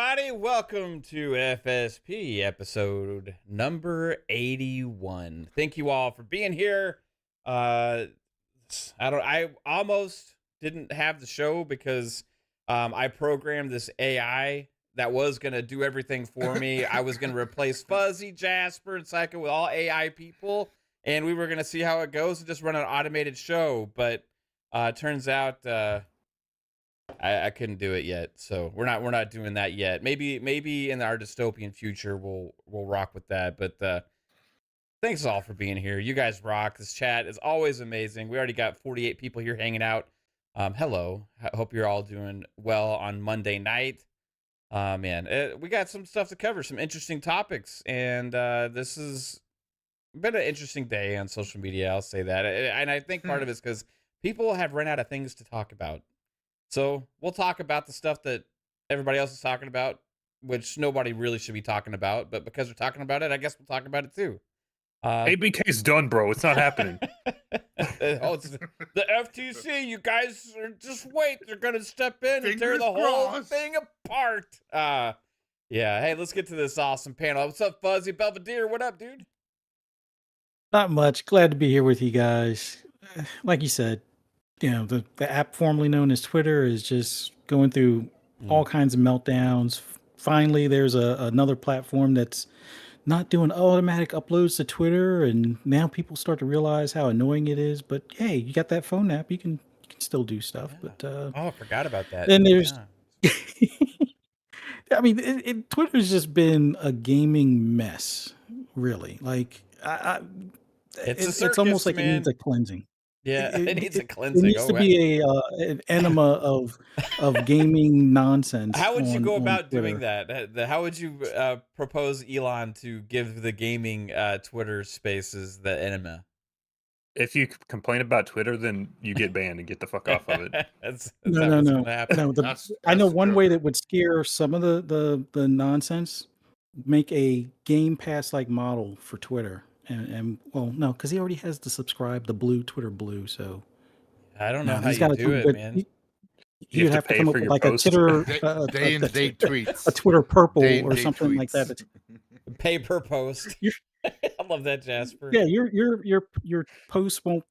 everybody. Welcome to FSP episode number 81. Thank you all for being here. I almost didn't have the show because I programmed this AI that was going to do everything for me. I was going to replace Fuzzy, Jasper, and Psycho with all AI people, and we were going to see how it goes and just run an automated show. But turns out I couldn't do it yet, so we're not doing that yet. Maybe in our dystopian future we'll rock with that. But thanks all for being here. You guys rock. This chat is always amazing. We already got 48 people here hanging out. Hello. Hope you're all doing well on Monday night. Man, we got some stuff to cover, some interesting topics, and this has been an interesting day on social media. I'll say that, and I think part of it's because people have run out of things to talk about. So we'll talk about the stuff that everybody else is talking about, which nobody really should be talking about. But because we're talking about it, I guess we'll talk about it too. ABK's done, bro. It's not happening. It's the FTC. You guys just wait. They're going to step in and tear the whole thing apart. Yeah. Hey, let's get to this awesome panel. What's up, Fuzzy Belvedere? What up, dude? Not much. Glad to be here with you guys. Like you said, you know, the app formerly known as Twitter is just going through all kinds of meltdowns. Finally, there's another platform that's not doing automatic uploads to Twitter, and now people start to realize how annoying it is. But hey, you got that phone app, you can still do stuff. Yeah. But I forgot about that. then there's I mean, Twitter's just been a gaming mess, really. Like It's almost like man. it needs a cleansing. Yeah, it needs a cleansing. It needs to be an enema of gaming nonsense. How would you go about Twitter. doing that? How would you propose Elon to give the gaming Twitter spaces the enema? If you complain about Twitter, then you get banned and get the fuck off of it. No. I know one way that would scare some of the nonsense. Make a Game Pass like model for Twitter. And well, no, because he already has the blue Twitter blue. So I don't know how you do it, man. You'd have to come up with like a Twitter day and date tweets, a Twitter purple or something tweets. like that. Pay per post. I love that, Jasper. Yeah, your post won't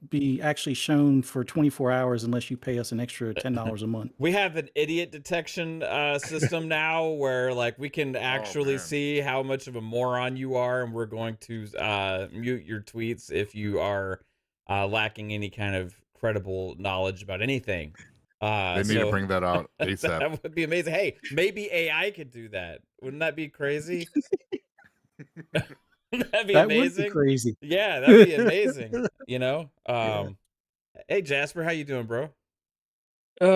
be actually shown for 24 hours unless you pay us an extra $10 a month. We have an idiot detection system now where like we can actually see how much of a moron you are, and we're going to mute your tweets if you are lacking any kind of credible knowledge about anything. They need to bring that out ASAP. That would be amazing. Hey, maybe AI could do that. Wouldn't that be crazy? That'd be amazing. Would be crazy. Yeah, that'd be amazing. You know. Hey Jasper, how you doing, bro?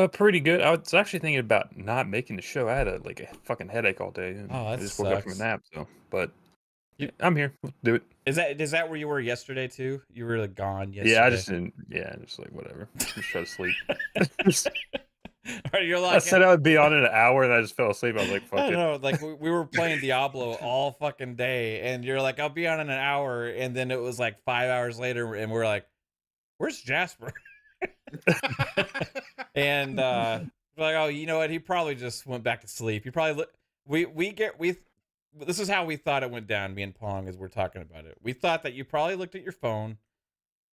Pretty good. I was actually thinking about not making the show. I had a fucking headache all day. Oh, that I just woke up from a sucks. nap. So, but I'm here. We'll do it. Is that where you were yesterday too? You were like gone yesterday. Yeah, I just didn't. Yeah, just like whatever. Just try to sleep. You're like, I said I would be on in an hour, and I just fell asleep. I was like, "Fuck I it." don't know. Like we were playing Diablo all fucking day, and you're like, "I'll be on in an hour," and then it was like 5 hours later, and we're like, "Where's Jasper?" And we're like, "Oh, you know what? He probably just went back to sleep. He probably This is how we thought it went down. Me and Pong, as we're talking about it, we thought that you probably looked at your phone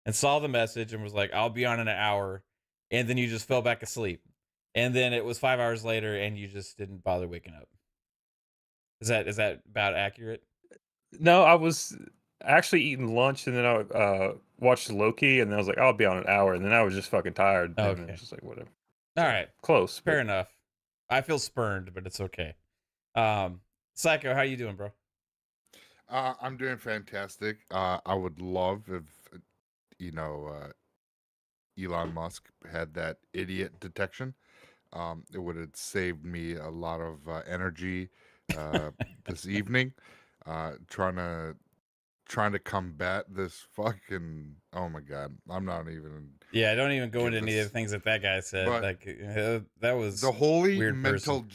and saw the message and was like, "I'll be on in an hour," and then you just fell back asleep. And then it was 5 hours later, and you just didn't bother waking up. Is that about accurate? No, I was actually eating lunch, and then I watched Loki, and then I was like, "I'll be on an hour," and then I was just fucking tired. Okay. And then it was just like whatever. All right, Close. fair enough. I feel spurned, but it's okay. Psycho, how you doing, bro? I'm doing fantastic. I would love if Elon Musk had that idiot detection. It would have saved me a lot of energy this evening, trying to combat this fucking. Oh my god, I'm not even. Yeah, don't even go into any of the things that guy said. Like that was the holy weird mental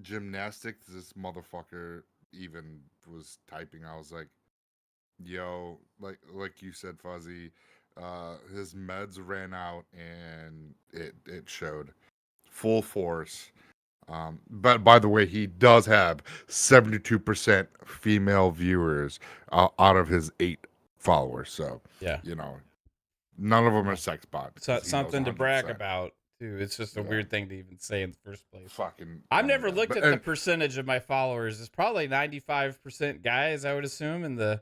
gymnastics this motherfucker even was typing. I was like, yo, like you said, Fuzzy, his meds ran out and it showed full force. But by the way, he does have 72% female viewers out of his 8 followers. So, Yeah. you know, none of them Yeah. are sex bots. So 'cause he knows something to brag 100%. about too. It's just a Yeah. weird thing to even say in the first place. Fucking. I've oh my never God. looked But- at the and- percentage of my followers. It's probably 95% guys, I would assume, and the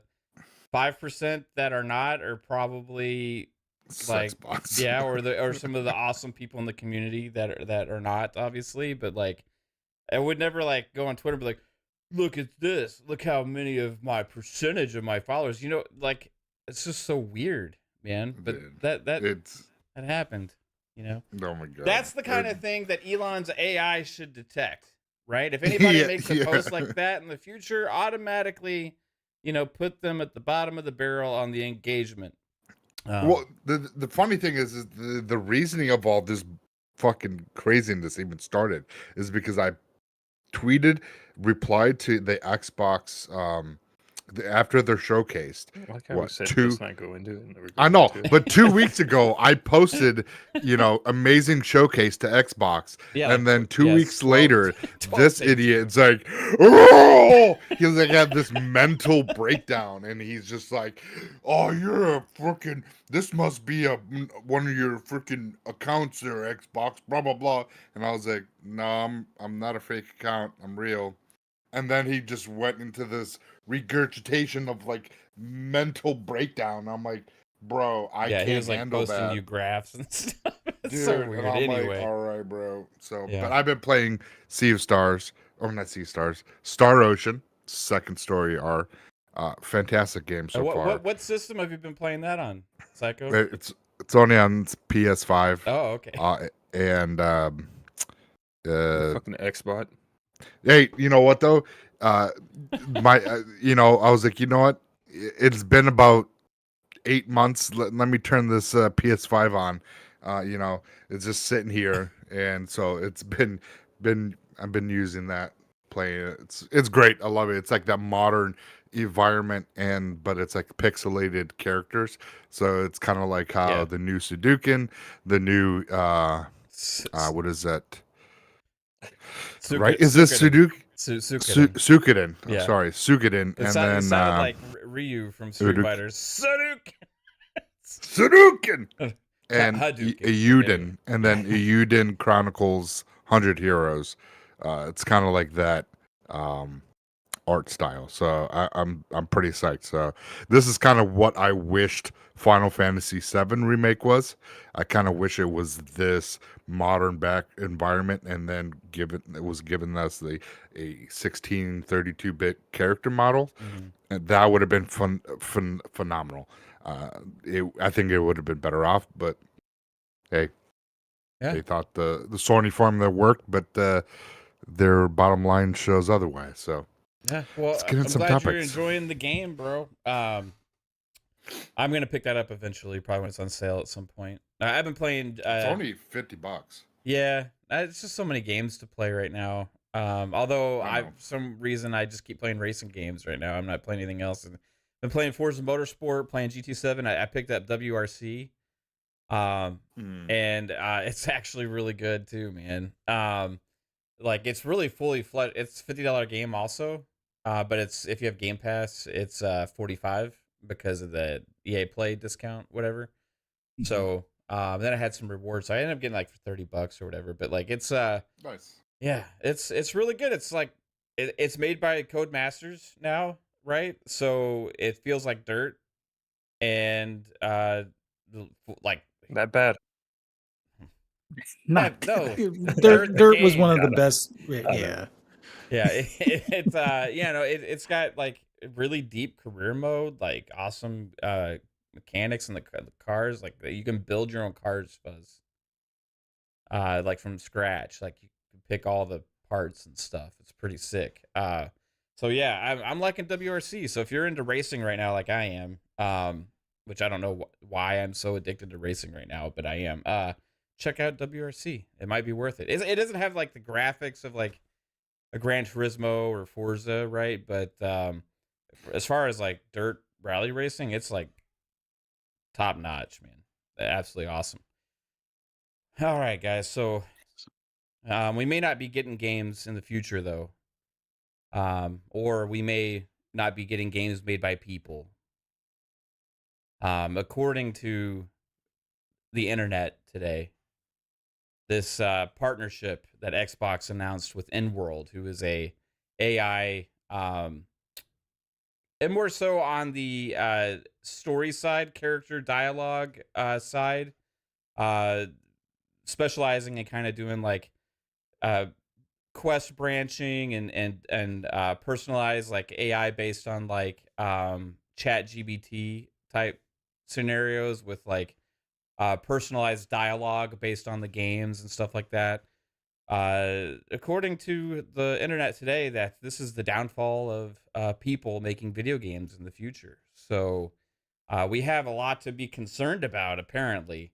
5% that are not are probably sex bots. yeah, or some of the awesome people in the community that are not, obviously. But like, I would never like go on Twitter and be like, look at this, look how many of my percentage of my followers. You know, like it's just so weird, man. But Dude, that it's. happened. You know, Oh my God. that's the kind of thing that Elon's AI should detect, right? If anybody Yeah, makes a yeah. post like that in the future, automatically, you know, put them at the bottom of the barrel on the engagement. Well, the funny thing is the reasoning of all this fucking craziness even started is because I replied to the Xbox after they're showcased. Like how What, we said, 2 let's not go into it. And we're I going know, into it. but 2 weeks ago I posted, amazing showcase to Xbox, Yeah, and like, then 2 yes, weeks 12 later, 12 this days idiot ago. is like, oh, he's like had this mental breakdown, and he's just like, oh, you're a freaking, this must be one of your freaking accounts there, Xbox, blah blah blah, and I was like, no, I'm not a fake account, I'm real. And then he just went into this regurgitation of like mental breakdown. I'm like, bro, I Yeah, can't he was like handle posting that. you graphs and stuff. It's Dude, so and weird. I'm Anyway, like, all right, bro. So, Yeah. but I've been playing Sea of Stars, or not Sea of Stars, Star Ocean, second story R. Fantastic game so far. what system have you been playing that on, Psycho? It's only on PS5. Oh, okay. And Fucking Xbot. hey, you know what though? I was like, you know what? It's been about 8 months. Let me turn this PS5 on. It's just sitting here, and so it's been I've been using that, playing it. It's great. I love it. It's like that modern environment, but it's like pixelated characters. So it's kind of like how Yeah. the new Sudoku, the new what is that? Right? Is this Sudoku? Suikoden. Suikoden. Yeah. Oh, sorry, Suikoden. It sounded like Ryu from Street Fighter. Sudoku. Sudoku. And Hadouken. Euden, and then Euden Chronicles 100 Heroes. It's kind of like that art style. So I'm pretty psyched. So this is kind of what I wished Final Fantasy VII Remake was. I kind of wish it was this modern back environment, and then it was given us a 1632-bit character model. Mhm. And that would have been phenomenal. I think it would have been better off, but hey, Yeah. they thought the Sony formula worked, but their bottom line shows otherwise. So Yeah, well, Let's get in I'm some glad you're topics. enjoying the game, bro. I'm gonna pick that up eventually, probably when it's on sale at some point. I've been playing. it's only $50. Yeah, it's just so many games to play right now. Although I for know. some reason I just keep playing racing games right now. I'm not playing anything else. I've been playing Forza Motorsport, playing GT7. I picked up WRC, and it's actually really good too, man. Like it's really fully fledged. It's $50 game also, but it's if you have Game Pass, it's $45 because of the EA Play discount, whatever. So then I had some rewards. So I ended up getting like for $30 or whatever. But like it's Nice. yeah, it's really good. It's like it's made by Codemasters now, right? So it feels like dirt, and like That bad. Not no, Dirt was game. one of the Got it. best. it. Yeah. yeah, it's it's got like really deep career mode, like awesome mechanics in the cars. Like you can build your own cars, Fuzz. Like from scratch. Like you can pick all the parts and stuff. It's pretty sick. So yeah, I'm liking WRC. So if you're into racing right now, like I am, which I don't know why I'm so addicted to racing right now, but I am. Check out WRC. It might be worth it. It doesn't have like the graphics of like a Gran Turismo or Forza, right? But as far as like dirt rally racing, it's like top notch, man. Absolutely awesome. All right, guys. So We may not be getting games in the future though, or we may not be getting games made by people. According to the internet today, this partnership that Xbox announced with Inworld, who is a AI, and more so on the story side, character dialogue side, uh, specializing in kind of doing like uh, quest branching and personalized like AI based on like chat GBT type scenarios with like personalized dialogue based on the games and stuff like that. According to the internet today, that this is the downfall of people making video games in the future. So we have a lot to be concerned about, apparently,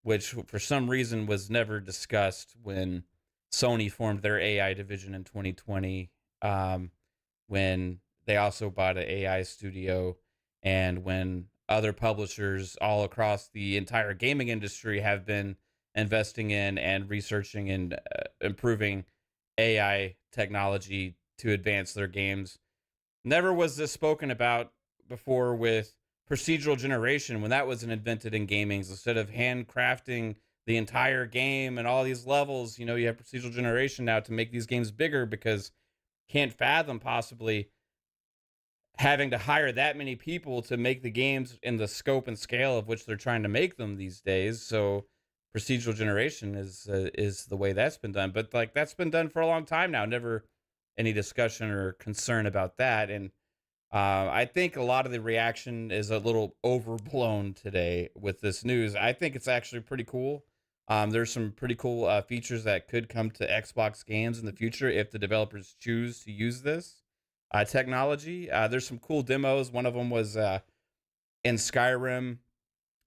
which for some reason was never discussed when Sony formed their AI division in 2020, when they also bought an AI studio, and when other publishers all across the entire gaming industry have been investing in and researching and improving AI technology to advance their games. Never was this spoken about before with procedural generation when that was invented in gaming. Instead of handcrafting the entire game and all these levels, you know, you have procedural generation now to make these games bigger because can't fathom possibly having to hire that many people to make the games in the scope and scale of which they're trying to make them these days. So procedural generation is the way that's been done. But like that's been done for a long time now. Never any discussion or concern about that. And I think a lot of the reaction is a little overblown today with this news. I think it's actually pretty cool. There's some pretty cool features that could come to Xbox games in the future if the developers choose to use this technology. There's some cool demos. One of them was in Skyrim,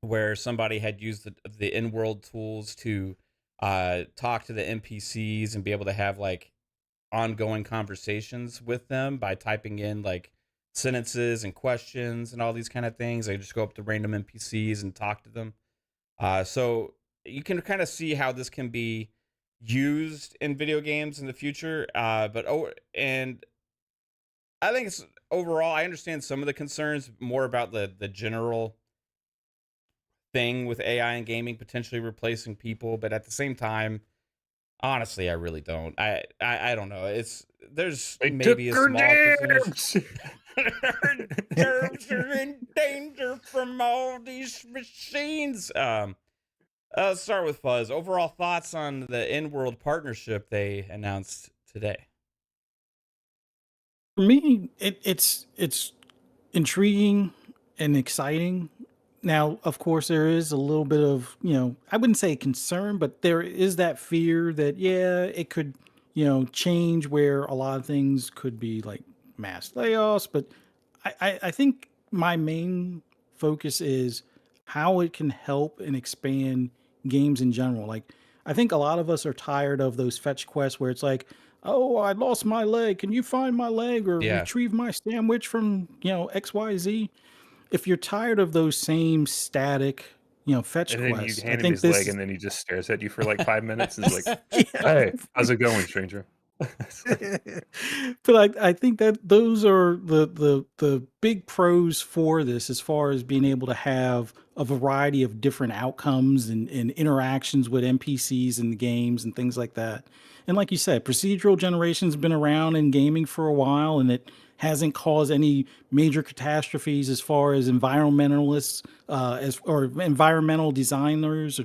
where somebody had used the Inworld tools to talk to the NPCs and be able to have like ongoing conversations with them by typing in like sentences and questions and all these kind of things. They just go up to random NPCs and talk to them. So you can kind of see how this can be used in video games in the future. And I think it's overall, I understand some of the concerns more about the general thing with AI and gaming potentially replacing people, but at the same time, honestly, I really don't. I don't know. There's maybe a small percentage. Germs are in danger from all these machines. Let's start with Fuzz. Overall thoughts on the Inworld partnership they announced today? For me, it's intriguing and exciting. Now, of course, there is a little bit of, I wouldn't say concern, but there is that fear that, yeah, it could, change where a lot of things could be like mass layoffs. But I think my main focus is how it can help and expand games in general. Like, I think a lot of us are tired of those fetch quests where it's like, oh, I lost my leg. Can you find my leg or Yeah. retrieve my sandwich from, XYZ? If you're tired of those same static, fetch And then you quests, I hand him think his this leg, and then he just stares at you for like 5 minutes and is like, yeah. "Hey, how's it going, stranger?" It's like, But I think that those are the big pros for this as far as being able to have a variety of different outcomes and interactions with NPCs in the games and things like that. And like you said, procedural generation's been around in gaming for a while, and it hasn't caused any major catastrophes as far as environmentalists, or environmental designers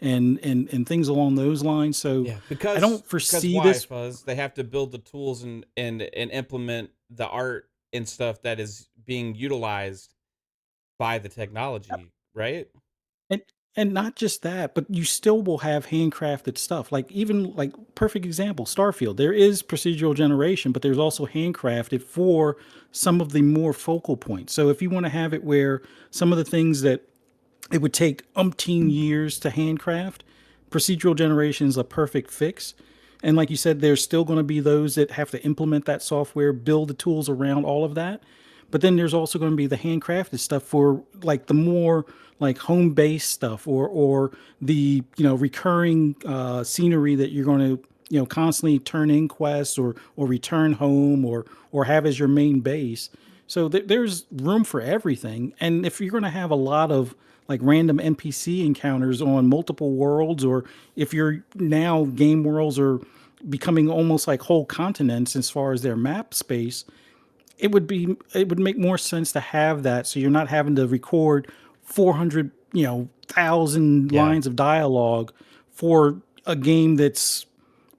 and things along those lines. So Yeah, I don't because foresee why, this. Fuzz? They have to build the tools and implement the art and stuff that is being utilized by the technology, right? And and not just that, but you still will have handcrafted stuff. Like even like perfect example, Starfield. There is procedural generation, but there's also handcrafted for some of the more focal points. So if you want to have it where some of the things that it would take umpteen years to handcraft, procedural generation is a perfect fix. And like you said, there's still going to be those that have to implement that software, build the tools around all of that. But then there's also going to be the handcrafted stuff for like the more like home based stuff or the recurring scenery that you're going to constantly turn in quests or return home or have as your main base. So there's room for everything. And if you're going to have a lot of like random NPC encounters on multiple worlds, or if you're now game worlds are becoming almost like whole continents as far as their map space, it would make more sense to have that, so you're not having to record 400 thousand Yeah. lines of dialogue for a game that's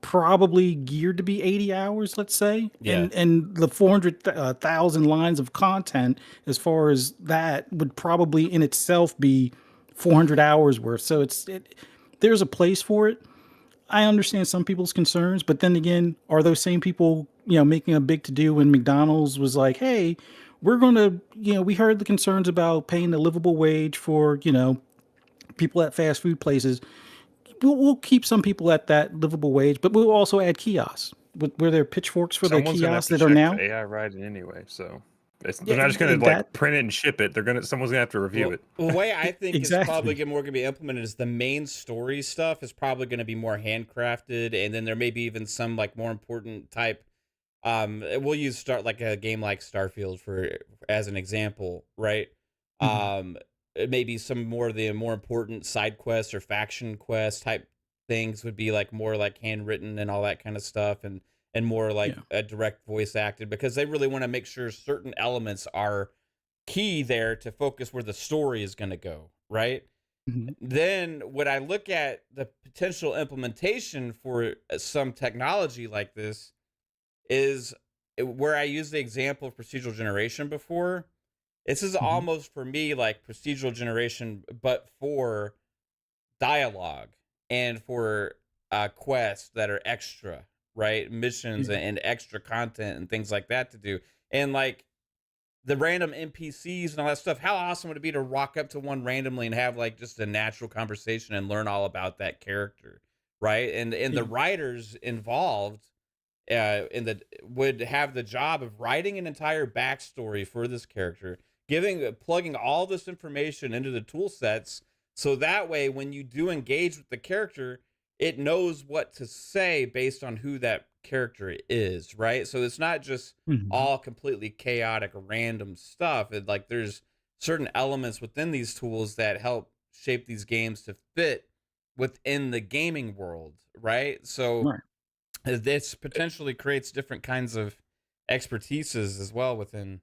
probably geared to be 80 hours, let's say. Yeah. And the 400,000 lines of content, as far as that, would probably in itself be 400 hours worth. So there's a place for it. I understand some people's concerns, but then again, are those same people, making a big to do when McDonald's was like, hey, we're going to, we heard the concerns about paying a livable wage for, people at fast food places. We'll keep some people at that livable wage, but we'll also add kiosks. Were there pitchforks for the Someone's gonna have kiosks to that are check now? the AI writing anyway, so they're Yeah, not just gonna and like that- print it and ship it. Someone's gonna have to review Well, it. the way I think it's probably Exactly. more going to be implemented is the main story stuff is probably going to be more handcrafted, and then there may be even some like more important type. We'll use start like a game like Starfield for as an example, right? Mhm. Maybe some more of the more important side quests or faction quest type things would be like more like handwritten and all that kind of stuff, and more like Yeah. a direct voice acted, because they really want to make sure certain elements are key there to focus where the story is going to go, right? Mhm. Then when I look at the potential implementation for some technology like this is where I used the example of procedural generation before. This is Mhm. almost for me like procedural generation, but for dialogue and for quests that are extra, right? Missions Yeah. and extra content and things like that to do. And like the random NPCs and all that stuff. How awesome would it be to walk up to one randomly and have like just a natural conversation and learn all about that character, right? And the Yeah. writers involved in the would have the job of writing an entire backstory for this character, plugging all this information into the tool sets, so that way when you do engage with the character, it knows what to say based on who that character is, right? So it's not just Mhm. all completely chaotic random stuff. Like there's certain elements within these tools that help shape these games to fit within the gaming world, right? So Right. this potentially creates different kinds of expertises as well within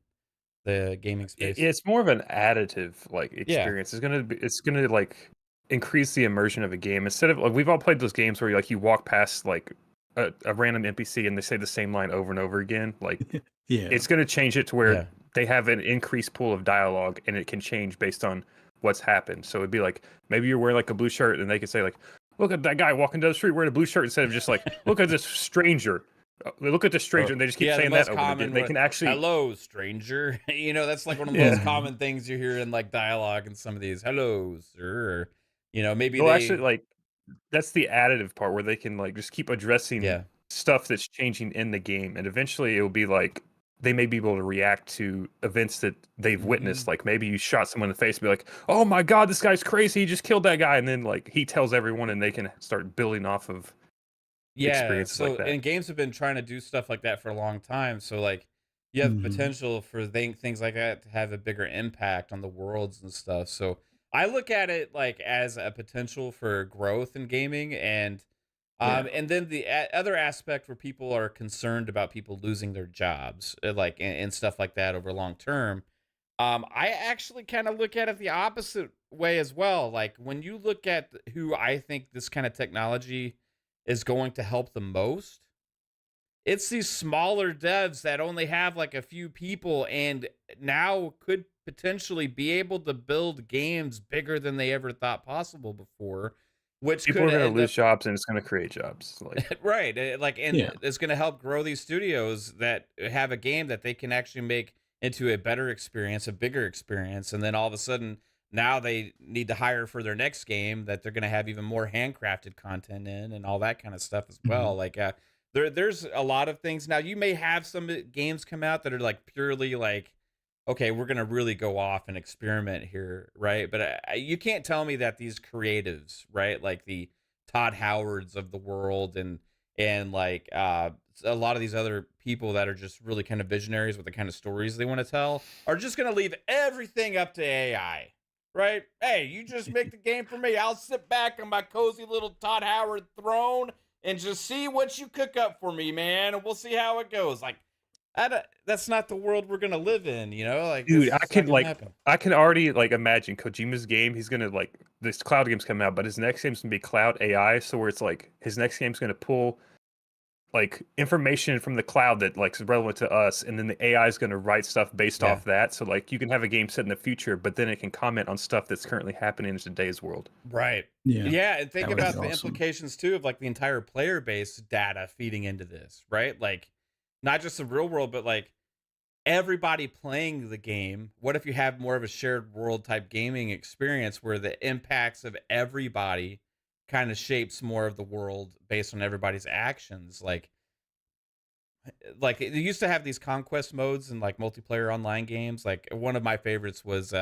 the gaming space. It's more of an additive like Yeah. experience. It's gonna like increase the immersion of a game instead of like we've all played those games where like you walk past like a random NPC and they say the same line over and over again. Like Yeah. it's gonna change it to Yeah. where they have an increased pool of dialogue and it can change based on what's happened. So it'd be like maybe you're wearing like a blue shirt and they could say like, look at that guy walking down the street wearing a blue shirt, instead of just like, look at this stranger. Look at the stranger, and they just keep Yeah, the saying that most over and common again. They one, can actually, hello stranger. That's like one of the most yeah. common things you hear in like dialogue in some of these. Hello, sir. Maybe They'll actually they like that's the additive part where they can like just keep addressing yeah. stuff that's changing in the game, and eventually it will be like they may be able to react to events that they've Mhm. witnessed. Like maybe you shot someone in the face, and be like, "Oh my god, this guy's crazy! He just killed that guy!" And then like he tells everyone, and they can start building off of Yeah, experiences like so that. and games have been trying to do stuff like that for a long time. So like you have Mhm. potential for things like that to have a bigger impact on the worlds and stuff. So I look at it like as a potential for growth in gaming, Yeah. and then the other aspect where people are concerned about people losing their jobs, like and stuff like that over long term. I actually kind of look at it the opposite way as well. Like when you look at who I think this kind of technology is going to help the most, it's these smaller devs that only have like a few people and now could potentially be able to build games bigger than they ever thought possible before, which People could are going to end lose up jobs, and it's going to create jobs. Like right, like, and Yeah. it's going to help grow these studios that have a game that they can actually make into a better experience, a bigger experience, and then all of a sudden now they need to hire for their next game that they're going to have even more handcrafted content in and all that kind of stuff as well. Mhm. Like, there's a lot of things now. You may have some games come out that are like purely like, okay, we're going to really go off and experiment here, right? But you can't tell me that these creatives, right, like the Todd Howards of the world and like a lot of these other people that are just really kind of visionaries with the kind of stories they want to tell are just going to leave everything up to AI, right? Hey, you just make the game for me. I'll sit back on my cozy little Todd Howard throne and just see what you cook up for me, man, and we'll see how it goes. Like, that's not the world we're gonna live in, you know? Like, Dude, this is not gonna happen. I can already like imagine Kojima's game. He's gonna like this cloud game's coming out, but his next game's gonna be cloud AI. So where it's like his next game's gonna pull like information from the cloud that like is relevant to us, and then the AI is gonna write stuff based Yeah. off that. So like you can have a game set in the future, but then it can comment on stuff that's currently happening in today's world. Right. Yeah. Yeah, and think That would about be the awesome. implications too of like the entire player base data feeding into this, right? Like, not just the real world, but like everybody playing the game. What if you have more of a shared world type gaming experience where the impacts of everybody kind of shapes more of the world based on everybody's actions? Like it used to have these conquest modes in like multiplayer online games. Like one of my favorites was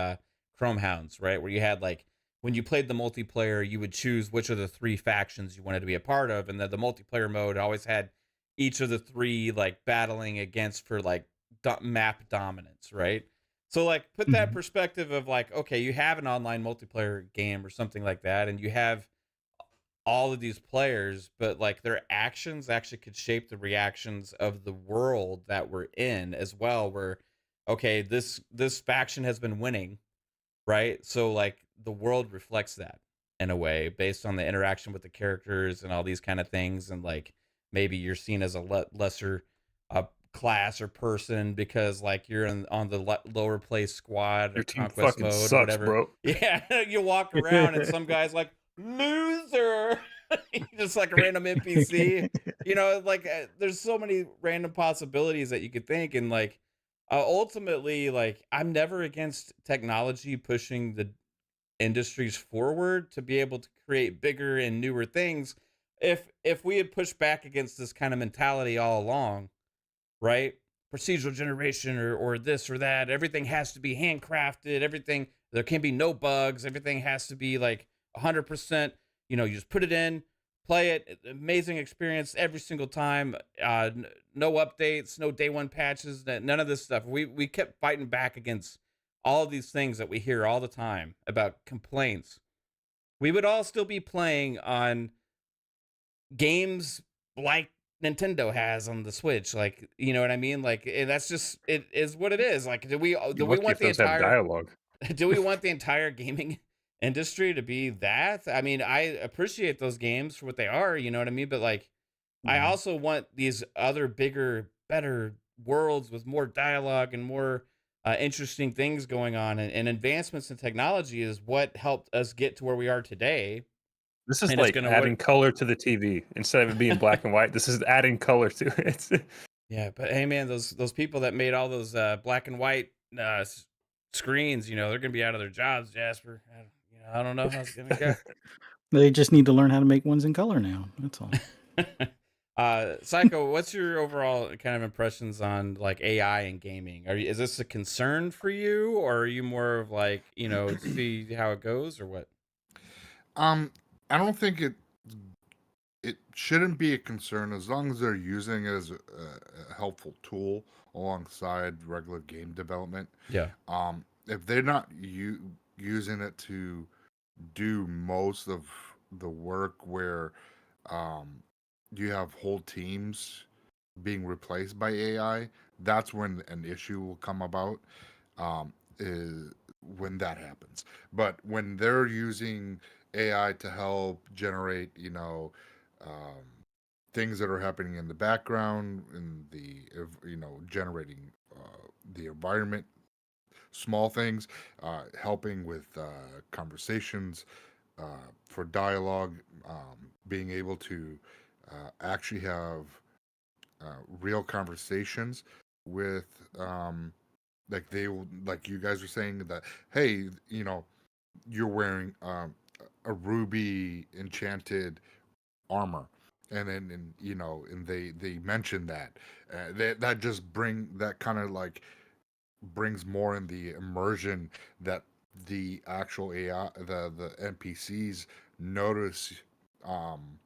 Chrome Hounds, right? Where you had like when you played the multiplayer, you would choose which of the three factions you wanted to be a part of, and then the multiplayer mode always had each of the three like battling against for like map dominance, right? So like put that Mhm. perspective of like, okay, you have an online multiplayer game or something like that, and you have all of these players, but like their actions actually could shape the reactions of the world that we're in as well. Where okay, this faction has been winning, right? So like the world reflects that in a way based on the interaction with the characters and all these kind of things, and like maybe you're seen as a lesser uh, class or person because like you're on the lower place squad or Your team conquest fucking mode or sucks, whatever. bro. Yeah, you walk around and some guy's like loser, just like a random NPC. You know, like there's so many random possibilities that you could think, and like ultimately, like I'm never against technology pushing the industries forward to be able to create bigger and newer things. If we had pushed back against this kind of mentality all along, right? Procedural generation or this or that, everything has to be handcrafted. Everything there can be no bugs. Everything has to be like 100%. You know, you just put it in, play it, amazing experience every single time. No updates, no day one patches, none of this stuff. We kept fighting back against all of these things that we hear all the time about complaints. We would all still be playing on games like Nintendo has on the Switch. Like, you know what I mean? Like, that's just it is what it is. Like, do You're we lucky want if the those have entire dialogue. do we want the entire gaming industry to be that? I mean, I appreciate those games for what they are, you know what I mean? But like I Mhm. also want these other bigger, better worlds with more dialogue and more interesting things going on, and advancements in technology is what helped us get to where we are today. This is And it's like gonna adding what color to the TV instead of it being black and white. This is adding color to it. Yeah, but hey, man, those people that made all those black and white screens, you know, they're gonna be out of their jobs, Jasper. I don't know how it's gonna go. They just need to learn how to make ones in color now. That's all. Psycho, what's your overall kind of impressions on like AI and gaming? Is this a concern for you, or are you more of like, you know, see how it goes, or what? Um, I don't think it shouldn't be a concern as long as they're using it as a helpful tool alongside regular game development. Yeah, If they're not using it to do most of the work where um, you have whole teams being replaced by AI, that's when an issue will come about. Is when that happens. But when they're using AI to help generate, um, things that are happening in the background, in the generating the environment, small things, helping with conversations, for dialogue, being able to actually have real conversations with like you guys were saying that, hey, you're wearing a ruby enchanted armor, and they mention that that just that kind of like brings more in the immersion that the actual AI, the NPCs notice, um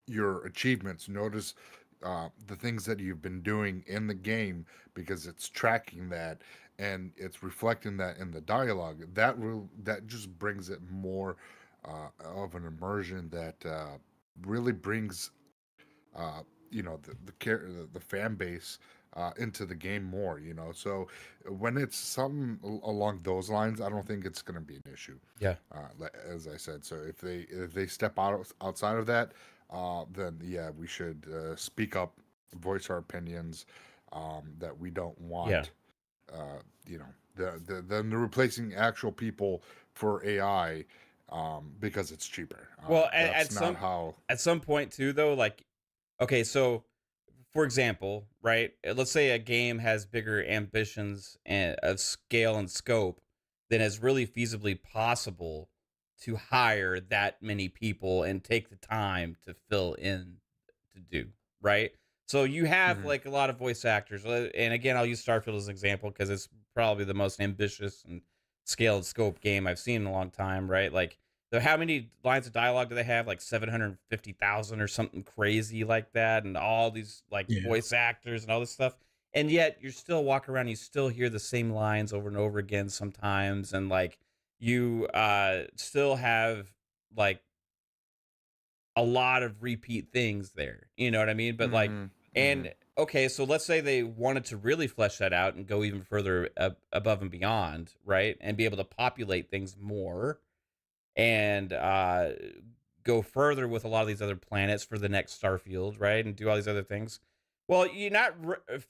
your achievements, notice the things that you've been doing in the game, because it's tracking that and it's reflecting that in the dialogue. That just brings it more of an immersion that really brings the fan base into the game more. So when it's something along those lines, I don't think it's going to be an issue. Yeah. As I said, so if they step outside of that, then yeah, we should speak up, voice our opinions, that we don't want. Yeah. Then they're replacing actual people for AI, because it's cheaper. Well, that's not how. at some point too, though, like, okay, so for example, right? Let's say a game has bigger ambitions and of scale and scope than is really feasibly possible to hire that many people and take the time to fill in to do, right? So you have Mhm. like a lot of voice actors, and again, I'll use Starfield as an example because it's probably the most ambitious and scale and scope game I've seen in a long time, right? Like, how many lines of dialogue do they have? Like 750,000 or something crazy like that, and all these like Yeah. voice actors and all this stuff. And yet you're still walking around, you still hear the same lines over and over again sometimes, and like you still have like a lot of repeat things there. You know what I mean? But like, Mhm. and okay, so let's say they wanted to really flesh that out and go even further above and beyond, right? And be able to populate things more and go further with a lot of these other planets for the next Starfield, right? And do all these other things. Well, you're not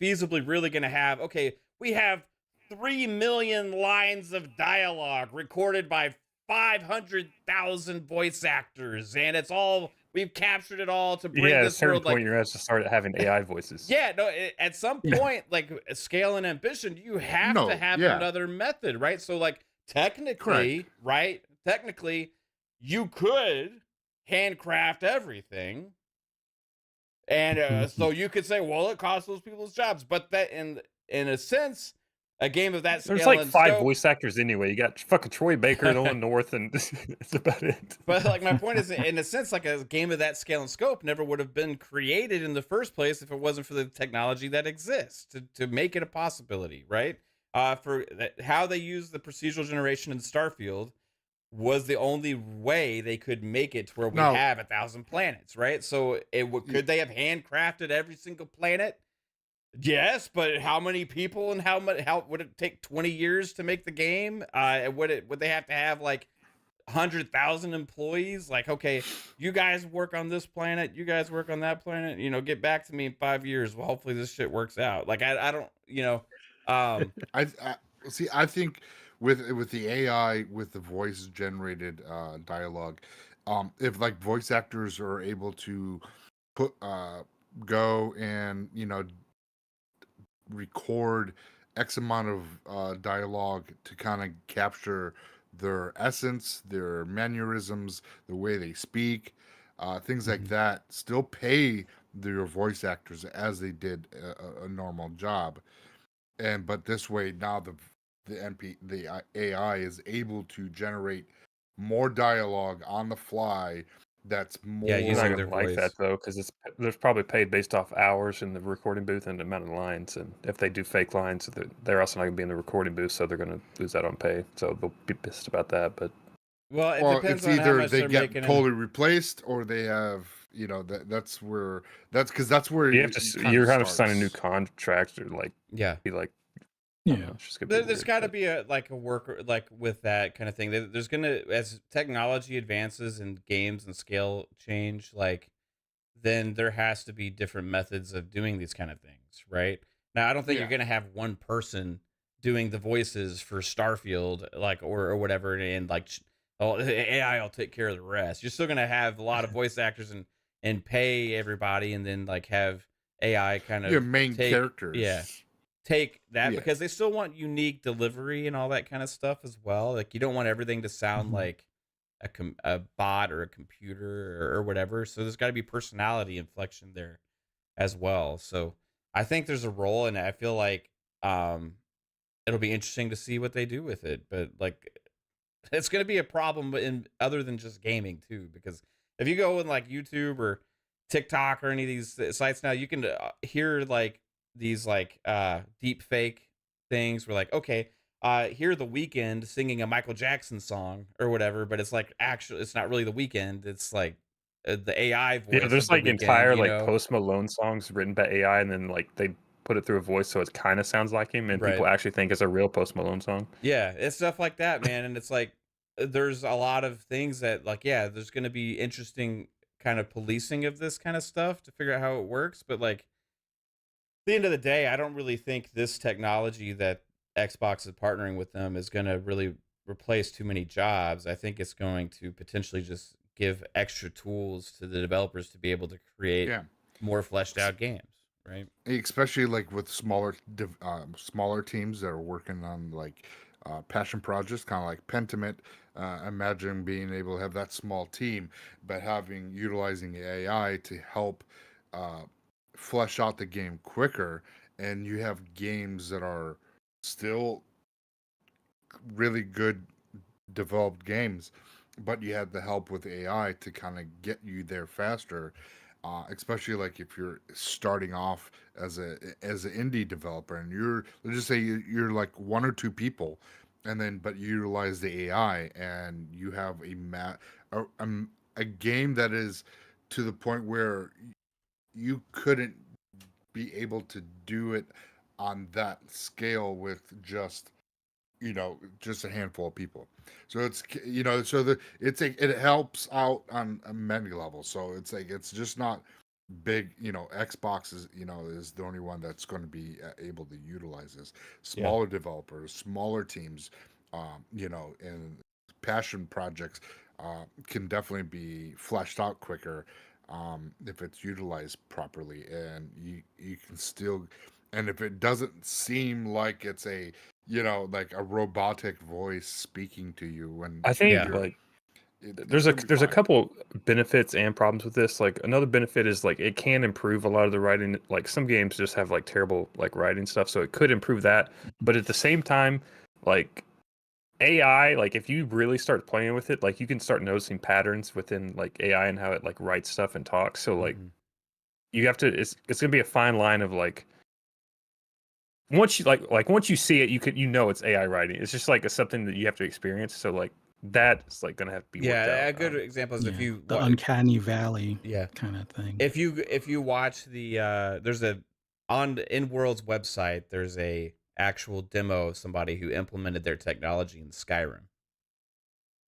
feasibly really going to have, okay, we have 3 million lines of dialogue recorded by 500,000 voice actors, and it's all, we've captured it all to bring Yeah, at a this certain world point, like, you're going to start having AI voices. yeah, no, at some Yeah. point, like scale and ambition, you have No, to have yeah. another method, right? So, like, technically, Correct. right? Technically, you could handcraft everything, and so you could say, well, it costs those people's jobs, but that, in a sense, a game of that There's scale like and 5 scope. voice actors anyway. You got fucking Troy Baker, Nolan North, and that's about it. But like my point is, in a sense, like a game of that scale and scope never would have been created in the first place if it wasn't for the technology that exists to make it a possibility, right? For how they use the procedural generation in Starfield was the only way they could make it to where we Now- have 1,000 planets, right? So could they have handcrafted every single planet? Yes, but how many people and how would it take 20 years to make the game? Would they have to have like 100,000 employees? Like, okay, you guys work on this planet, you guys work on that planet, get back to me in 5 years. Well, hopefully this shit works out. Like, I don't, I see. I think with the AI, with the voice generated dialogue, if like voice actors are able to go and record X amount of dialogue to kind of capture their essence, their mannerisms, the way they speak, things like that, still pay their voice actors as they did a normal job. But this way now the AI is able to generate more dialogue on the fly. That's more. Yeah, You're using not their gonna like voice. that though, because there's probably paid based off hours in the recording booth and the amount of lines. And if they do fake lines, they're also not gonna be in the recording booth, so they're gonna lose out on pay. So they'll be pissed about that. But well, it Well, depends it's on how either much they they're get making. totally replaced, or they have that's where that's where you have it to kind you're of gonna have to sign a new starts. contract or like Yeah. be like I don't Yeah. know, it's just gonna be There's weird, got to but- be a worker like with that kind of thing. There's gonna, as technology advances and games and scale change, like then there has to be different methods of doing these kind of things, right? Now, I don't think you're Yeah. gonna have one person doing the voices for Starfield, like or whatever, and like oh, AI will take care of the rest. You're still gonna have a lot of voice actors and pay everybody, and then like have AI kind Your of main take, characters. yeah, take that Yeah. because they still want unique delivery and all that kind of stuff as well. Like you don't want everything to sound Mhm. like a bot or a computer or whatever. So there's got to be personality inflection there as well. So I think there's a role, and I feel like it'll be interesting to see what they do with it. But like it's going to be a problem in other than just gaming too, because if you go in like YouTube or TikTok or any of these sites now, you can hear like these like deep fake things where like, okay, hear the Weeknd singing a Michael Jackson song or whatever, but it's like actually it's not really the Weeknd. It's like the AI voice Yeah, of there's the like Weeknd, entire you like know? Post Malone songs written by AI, and then like they put it through a voice so it kind of sounds like him, and people Right. actually think it's a real Post Malone song. Yeah, it's stuff like that, man. And it's like there's a lot of things that like, yeah, there's gonna be interesting kind of policing of this kind of stuff to figure out how it works. But like at the end of the day, I don't really think this technology that Xbox is partnering with them is gonna really replace too many jobs. I think it's going to potentially just give extra tools to the developers to be able to create Yeah. more fleshed out games, right? Especially like with smaller teams that are working on like passion projects, kind of like Pentiment. Imagine being able to have that small team, but utilizing AI to help uh, flesh out the game quicker, and you have games that are still really good developed games, but you had the help with AI to kind of get you there faster. Especially like if you're starting off as an indie developer, and let's just say you're like one or two people, and then but you utilize the AI, and you have a game that is to the point where you couldn't be able to do it on that scale with just a handful of people. So it's it helps out on many levels. So it's like it's just not big. Xbox is the only one that's going to be able to utilize this. Yeah. Smaller developers, smaller teams, and passion projects can definitely be fleshed out quicker if it's utilized properly, and you can still. And if it doesn't seem like it's like a robotic voice speaking to you when I think Yeah. like it's there's gonna be a fine. couple benefits and problems with this. Like another benefit is like it can improve a lot of the writing. Like some games just have like terrible like writing stuff, so it could improve that. But at the same time, like AI, like if you really start playing with it, like you can start noticing patterns within like AI and how it like writes stuff and talks. So like Mhm. you have to it's gonna be a fine line of like once you once you see it, you know it's AI writing. It's just like something that you have to experience. So like that's like gonna have to be worked Yeah, out. a good example is if Yeah, you the uncanny valley yeah. kind of thing. If you watch the there's a on Inworld's website, there's a actual demo of somebody who implemented their technology in Skyrim.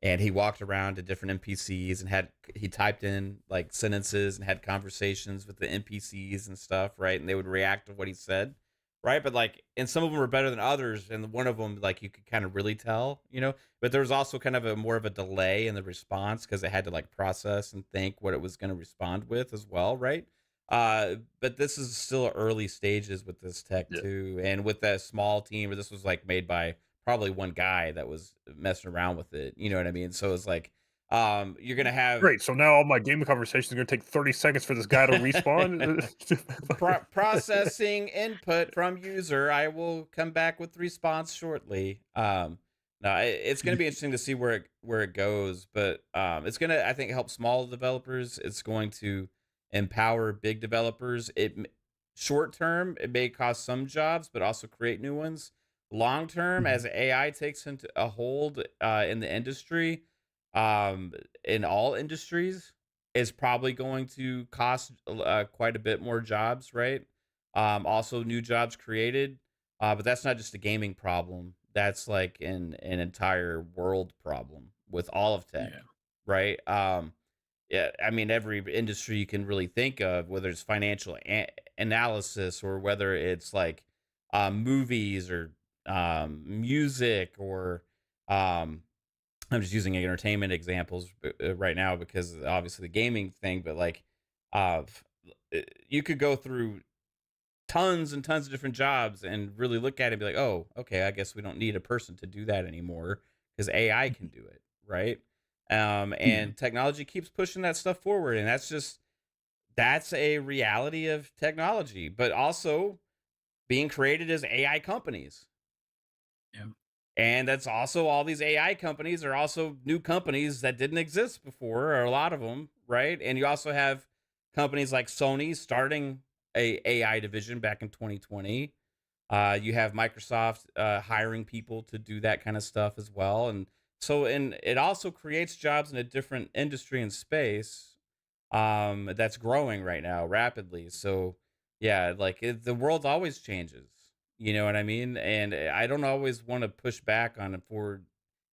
And he walked around to different NPCs and he typed in like sentences and had conversations with the NPCs and stuff, right? And they would react to what he said, right? But like, and some of them were better than others, and one of them like you could kind of really tell, you know. But there was also kind of a more of a delay in the response because it had to like process and think what it was going to respond with as well, right? But this is still early stages with this tech Yeah. too, and with that small team, or this was like made by probably one guy that was messing around with it. You know what I mean? So it's like, you're gonna have Great. So now all my gaming conversations are gonna take 30 seconds for this guy to respawn. processing input from user. I will come back with response shortly. No, it's gonna be interesting to see where it goes, but it's gonna, I think, help small developers. It's going to empower big developers. Short term, it may cost some jobs, but also create new ones. Long term, as AI takes into a hold in the industry, in all industries, is probably going to cost quite a bit more jobs, right? Also, new jobs created, but that's not just a gaming problem. That's like an entire world problem with all of tech, Yeah. right? Yeah, I mean, every industry you can really think of, whether it's financial analysis or whether it's like movies or music or um, I'm just using entertainment examples right now because obviously the gaming thing, but like you could go through tons and tons of different jobs and really look at it and be like, oh, okay, I guess we don't need a person to do that anymore because AI can do it, right? And technology keeps pushing that stuff forward, and that's a reality of technology, but also being created as AI companies. Yeah. And that's also all these AI companies are also new companies that didn't exist before, or a lot of them, right? And you also have companies like Sony starting a AI division back in 2020. You have Microsoft hiring people to do that kind of stuff as well, and so and it also creates jobs in a different industry and space that's growing right now rapidly. So yeah, like the world always changes. You know what I mean? And I don't always want to push back on it for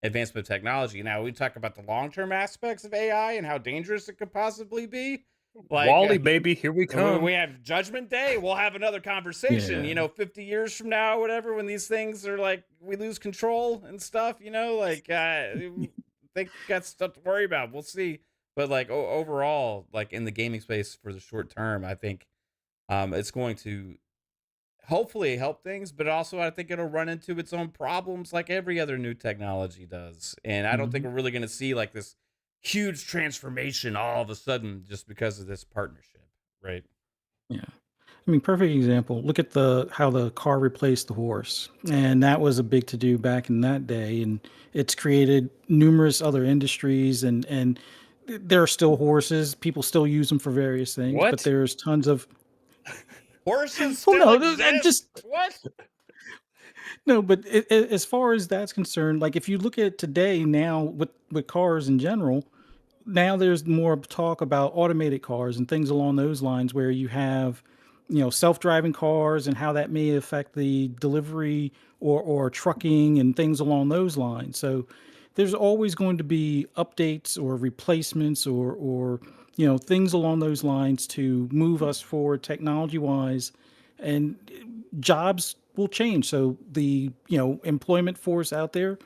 advancement of technology. Now we talk about the long term aspects of AI and how dangerous it could possibly be. Like Wally, baby, here we we come. we have Judgment Day. We'll have another conversation, Yeah. 50 years from now, whatever, when these things are like, we lose control and stuff, like, think got stuff to worry about. We'll see. But like overall, like in the gaming space for the short term, I think it's going to hopefully help things, but also I think it'll run into its own problems like every other new technology does. And I don't think we're really going to see like this huge transformation all of a sudden just because of this partnership, right? Yeah. I mean, perfect example. Look at how the car replaced the horse. And that was a big to do back in that day. And it's created numerous other industries and there are still horses. People still use them for various things, What? but there's tons of Horses Well, still no, I exist. What? no, but as far as that's concerned, like if you look at today now with cars in general, now there's more talk about automated cars and things along those lines where you have, self-driving cars and how that may affect the delivery or trucking and things along those lines. So there's always going to be updates or replacements or things along those lines to move us forward technology wise, and jobs will change. So the employment force out there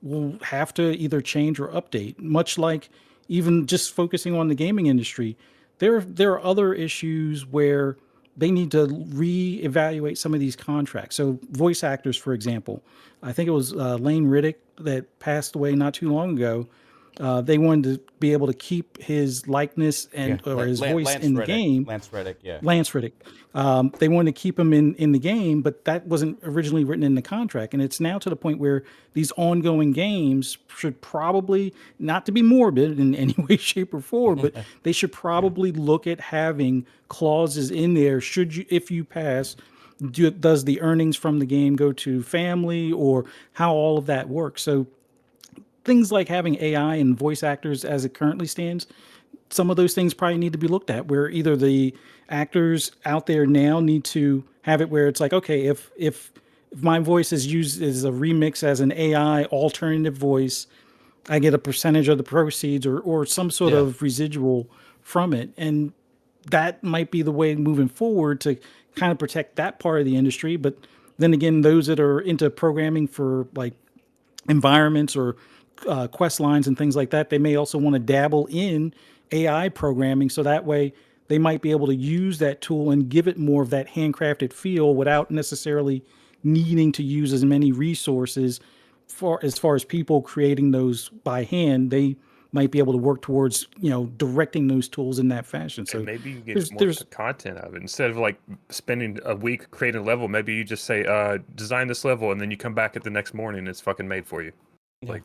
will have to either change or update. Much like even just focusing on the gaming industry, there are other issues where they need to reevaluate some of these contracts. So voice actors, for example, I think it was Lane Riddick that passed away not too long ago. They wanted to be able to keep his likeness or his voice Lance in the Reddick. game. Lance Reddick, yeah. Lance Riddick. They wanted to keep him in the game, but that wasn't originally written in the contract. And it's now to the point where these ongoing games should probably, not to be morbid in any way, shape, or form, but they should probably look at having clauses in there. If you pass, does the earnings from the game go to family, or how all of that works? So things like having AI and voice actors as it currently stands, some of those things probably need to be looked at, where either the actors out there now need to have it where it's like, okay, if my voice is used as a remix as an AI alternative voice, I get a percentage of the proceeds or some sort of residual from it. And that might be the way moving forward to kind of protect that part of the industry. But then again, those that are into programming for like environments or quest lines and things like that, they may also want to dabble in AI programming, so that way they might be able to use that tool and give it more of that handcrafted feel without necessarily needing to use as many resources. As far as people creating those by hand, they might be able to work towards directing those tools in that fashion. So and maybe you get more content out of it instead of like spending a week creating a level. Maybe you just say design this level, and then you come back at the next morning and it's fucking made for you. Like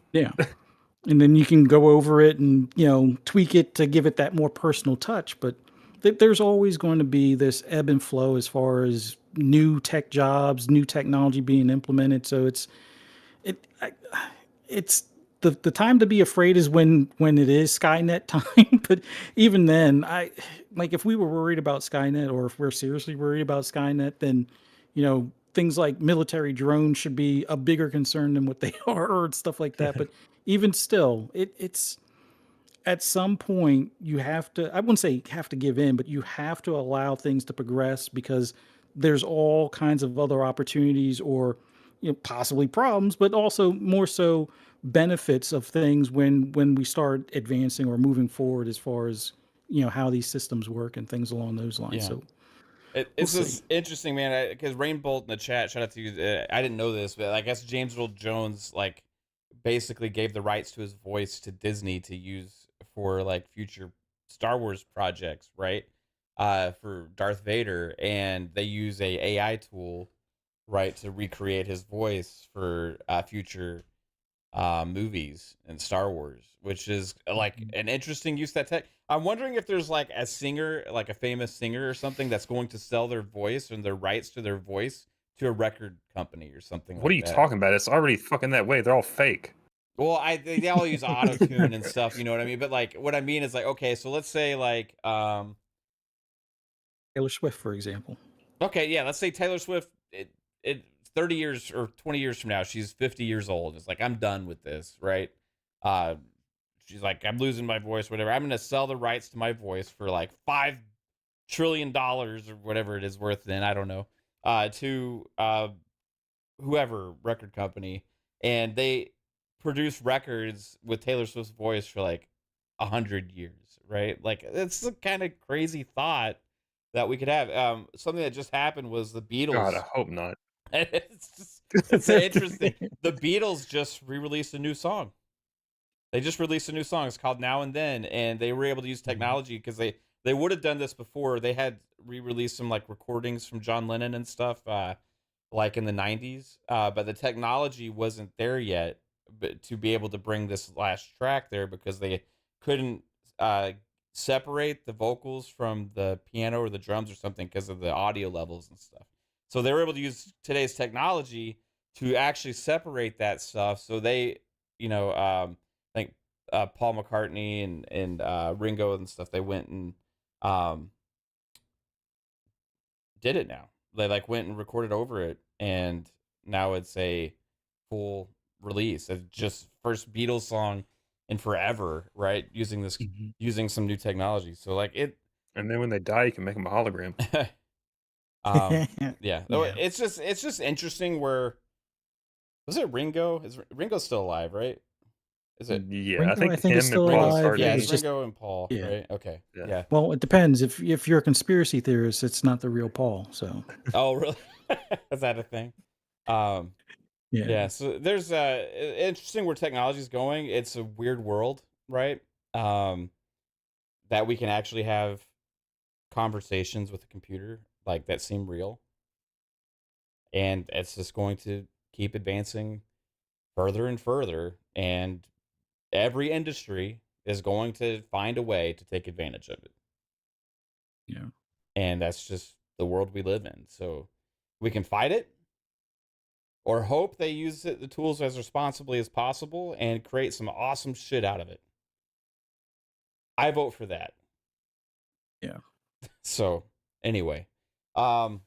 and then you can go over it and tweak it to give it that more personal touch. But there's always going to be this ebb and flow as far as new tech jobs, new technology being implemented. So it's the time to be afraid is when it is Skynet time. But even then, if we were worried about Skynet, or if we're seriously worried about Skynet, then things like military drones should be a bigger concern than what they are, or stuff like that. But even still, it's at some point you have to, I wouldn't say have to give in, but you have to allow things to progress, because there's all kinds of other opportunities or possibly problems, but also more so benefits of things when we start advancing or moving forward as far as how these systems work and things along those lines. So it's just interesting, man, because Rainbolt in the chat, shout out to you. I didn't know this, but I guess James Earl Jones basically gave the rights to his voice to Disney to use for future Star Wars projects, right? For Darth Vader, and they use a AI tool, right, to recreate his voice for future movies and Star Wars, which is like an interesting use of that tech. I'm wondering if there's like a singer, like a famous singer or something, that's going to sell their voice and their rights to their voice to a record company or something What are like you that. talking about? It's already fucking that way. They're all fake. Well, they all use auto tune and stuff, you know what I mean? But like, what I mean is like, okay, so let's say like, Taylor Swift, for example. okay, yeah, let's say Taylor Swift, it 30 years or 20 years from now, she's 50 years old. It's like, I'm done with this, right? Uh, she's like, I'm losing my voice, whatever. I'm going to sell the rights to my voice for like $5 trillion or whatever it is worth then, I don't know, to whoever record company. And they produce records with Taylor Swift's voice for like 100 years, right? Like, it's a kind of crazy thought that we could have. Something that just happened was the Beatles. God, I hope not. It's interesting. The Beatles just re-released a new song. They just released a new song. It's called Now and Then, and they were able to use technology because they would have done this before. They had re-released some like recordings from John Lennon and stuff, like in the 90s. But the technology wasn't there yet, but to be able to bring this last track there because they couldn't separate the vocals from the piano or the drums or something because of the audio levels and stuff. So they were able to use today's technology to actually separate that stuff. So they, I think Paul McCartney and Ringo and stuff, they went and did it now. They like went and recorded over it, and now it's a full release. It's just first Beatles song in forever, right? Using some new technology. So like it. And then when they die, you can make them a hologram. Yeah. It's just interesting. Where was it? Ringo? Is Ringo still alive? Right? Is it? Yeah, Ringo, I think is him still and Paul alive. started. Yeah, It's it's just, Ringo and Paul. yeah. Right? Okay. Yeah. Yeah. well, it depends. If you're a conspiracy theorist, it's not the real Paul. So Oh, really? Is that a thing? Yeah. So there's interesting where technology is going. It's a weird world, right? That we can actually have conversations with a computer like that seem real, and it's just going to keep advancing further and further, and every industry is going to find a way to take advantage of it. Yeah. And that's just the world we live in. So we can fight it or hope they use the tools as responsibly as possible and create some awesome shit out of it. I vote for that. Yeah. So anyway, good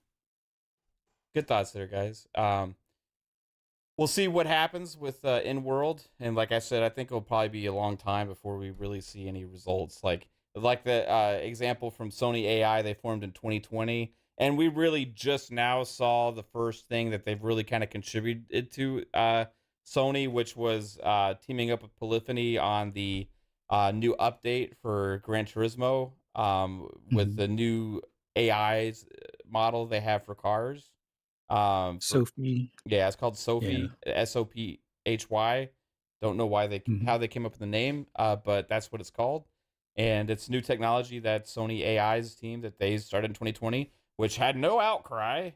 thoughts there, guys. We'll see what happens with Inworld, and like I said, I think it'll probably be a long time before we really see any results. Like the example from Sony AI, they formed in 2020, and we really just now saw the first thing that they've really kind of contributed to Sony, which was teaming up with Polyphony on the new update for Gran Turismo with the new AI's model they have for cars. Sophie. Yeah, it's called Sophie, SOPHY. Don't know why how they came up with the name, but that's what it's called. And it's new technology that Sony AI's team that they started in 2020, which had no outcry.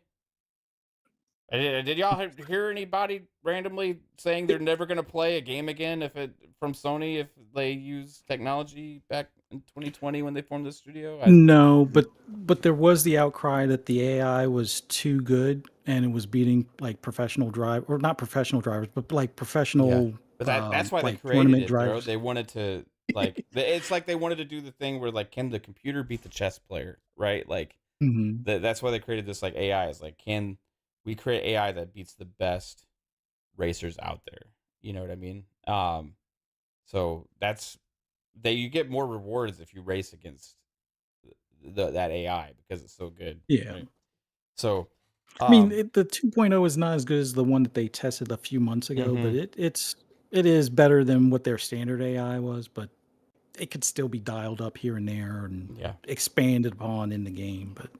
Did y'all hear anybody randomly saying they're never going to play a game again from Sony if they use technology back in 2020 when they formed the studio? No, but there was the outcry that the AI was too good and it was beating like professional drive or not professional drivers, but like professional. Yeah. But that's why like they created tournament it, bro. drivers. They wanted to it's like they wanted to do the thing where like, can the computer beat the chess player, right? Like that's why they created this like AI. Is like, can we create AI that beats the best racers out there? You know what I mean? So you get more rewards if you race against that AI because it's so good. Yeah. Right? So, I mean, the 2.0 is not as good as the one that they tested a few months ago, but it is better than what their standard AI was, but it could still be dialed up here and there and expanded upon in the game. But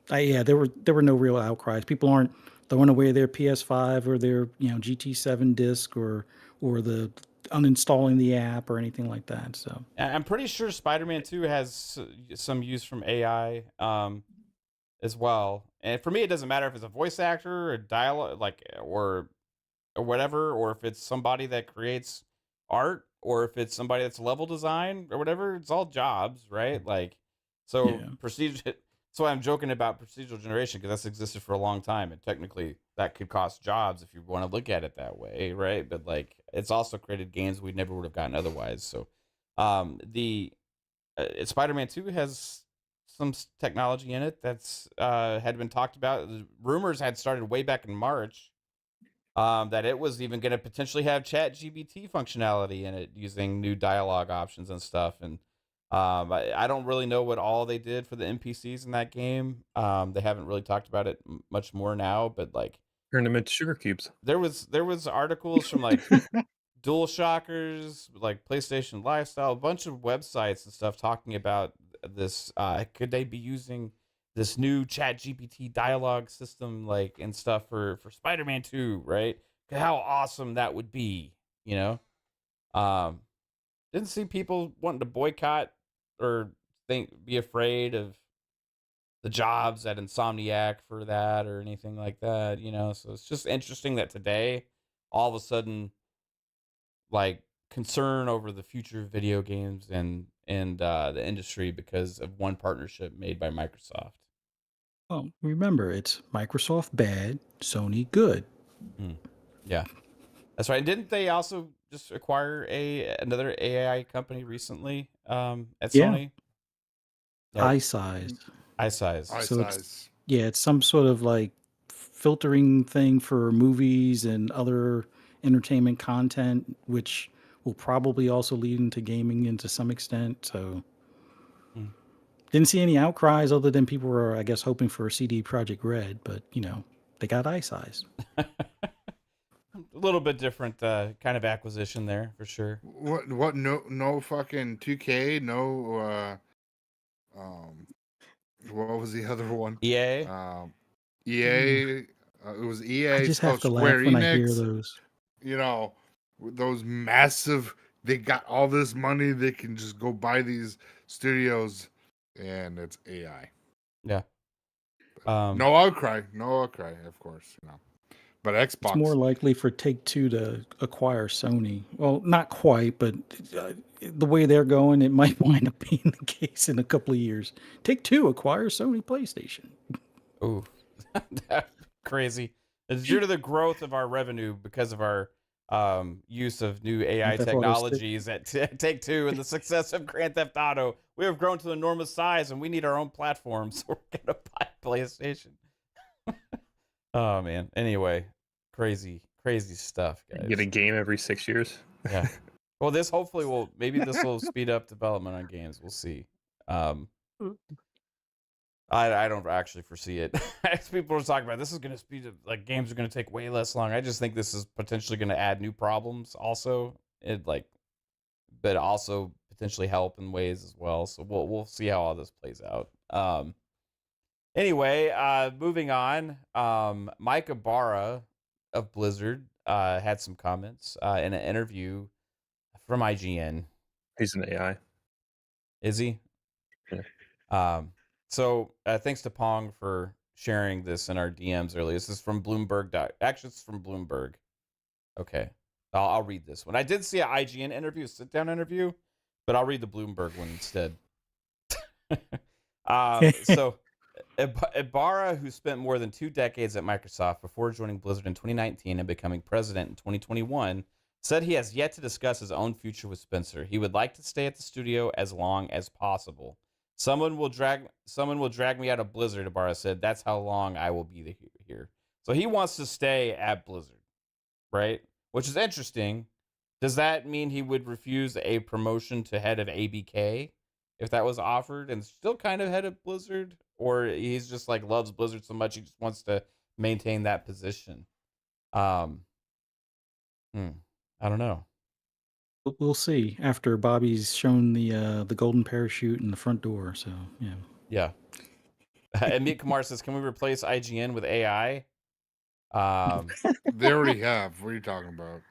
there were no real outcries. People aren't throwing away their PS5 or their GT7 disc or the uninstalling the app or anything like that. So I'm pretty sure Spider-Man 2 has some use from AI as well. And for me, it doesn't matter if it's a voice actor or dialogue, or or whatever, or if it's somebody that creates art, or if it's somebody that's level design or whatever. It's all jobs, right? Like, so Yeah. procedure. That's why I'm joking about procedural generation, because that's existed for a long time, and technically that could cost jobs if you want to look at it that way, right? But like, it's also created games we never would have gotten otherwise. So, the Spider-Man 2 has some technology in it that's had been talked about. The rumors had started way back in March, that it was even going to potentially have chat GBT functionality in it, using new dialogue options and stuff. And I don't really know what all they did for the NPCs in that game. They haven't really talked about it much more now, but like, Turn them into sugar cubes. there was articles from like Dual Shockers, like PlayStation Lifestyle, a bunch of websites and stuff talking about this. Could they be using this new Chat GPT dialogue system, like, and stuff for Spider-Man 2, right? How awesome that would be, you know? Didn't see people wanting to boycott or be afraid of the jobs at Insomniac for that or anything like that, you know? So it's just interesting that today, all of a sudden, like, concern over the future of video games and the industry because of one partnership made by Microsoft. Well, remember, it's Microsoft bad, Sony good. Yeah, that's right. Didn't they also just acquire another AI company recently at Yeah. Sony? iSize. iSize. So iSize. it's some sort of like filtering thing for movies and other entertainment content, which will probably also lead into gaming to some extent. So didn't see any outcries other than people were, I guess, hoping for a CD Projekt Red, but you know, they got iSize. A little bit different kind of acquisition there for sure. What? No fucking 2K. No. What was the other one? EA. EA. It was EA. I just have to laugh Square when Enix, I hear those. You know, those massive. They got all this money. They can just go buy these studios, and it's AI. Yeah. No outcry. No outcry. Of course, you know. But Xbox. It's more likely for Take-Two to acquire Sony. Well, not quite, but the way they're going, it might wind up being the case in a couple of years. Take-Two acquires Sony PlayStation. Ooh, crazy. It's due to the growth of our revenue because of our use of new AI technologies at Take-Two and the success of Grand Theft Auto. We have grown to an enormous size, and we need our own platform, so we're gonna buy PlayStation. Oh man. Anyway, crazy stuff, guys. Get a game every 6 years. Yeah. Well, this hopefully maybe this will speed up development on games. We'll see. I don't actually foresee it. As people are talking about, this is going to speed up, like, games are going to take way less long. I just think this is potentially going to add new problems also. But also potentially help in ways as well. So we'll see how all this plays out. Anyway, moving on. Mike Ybarra of Blizzard had some comments in an interview from IGN. He's an AI. Is he? Yeah. So thanks to Pong for sharing this in our DMs earlier. This is from Bloomberg. Actually, it's from Bloomberg. Okay. I'll read this one. I did see an IGN interview, a sit-down interview, but I'll read the Bloomberg one instead. So Ybarra, who spent more than 2 decades at Microsoft before joining Blizzard in 2019 and becoming president in 2021, said he has yet to discuss his own future with Spencer. He would like to stay at the studio as long as possible. Someone will drag me out of Blizzard, Ybarra said. That's how long I will be here. So he wants to stay at Blizzard, right? Which is interesting. Does that mean he would refuse a promotion to head of ABK if that was offered, and still kind of head of Blizzard? Or he's just like loves Blizzard so much he just wants to maintain that position? I don't know. We'll see after Bobby's shown the golden parachute in the front door. So yeah. And Meet Kumar says, "Can we replace IGN with AI?" They already have. What are you talking about?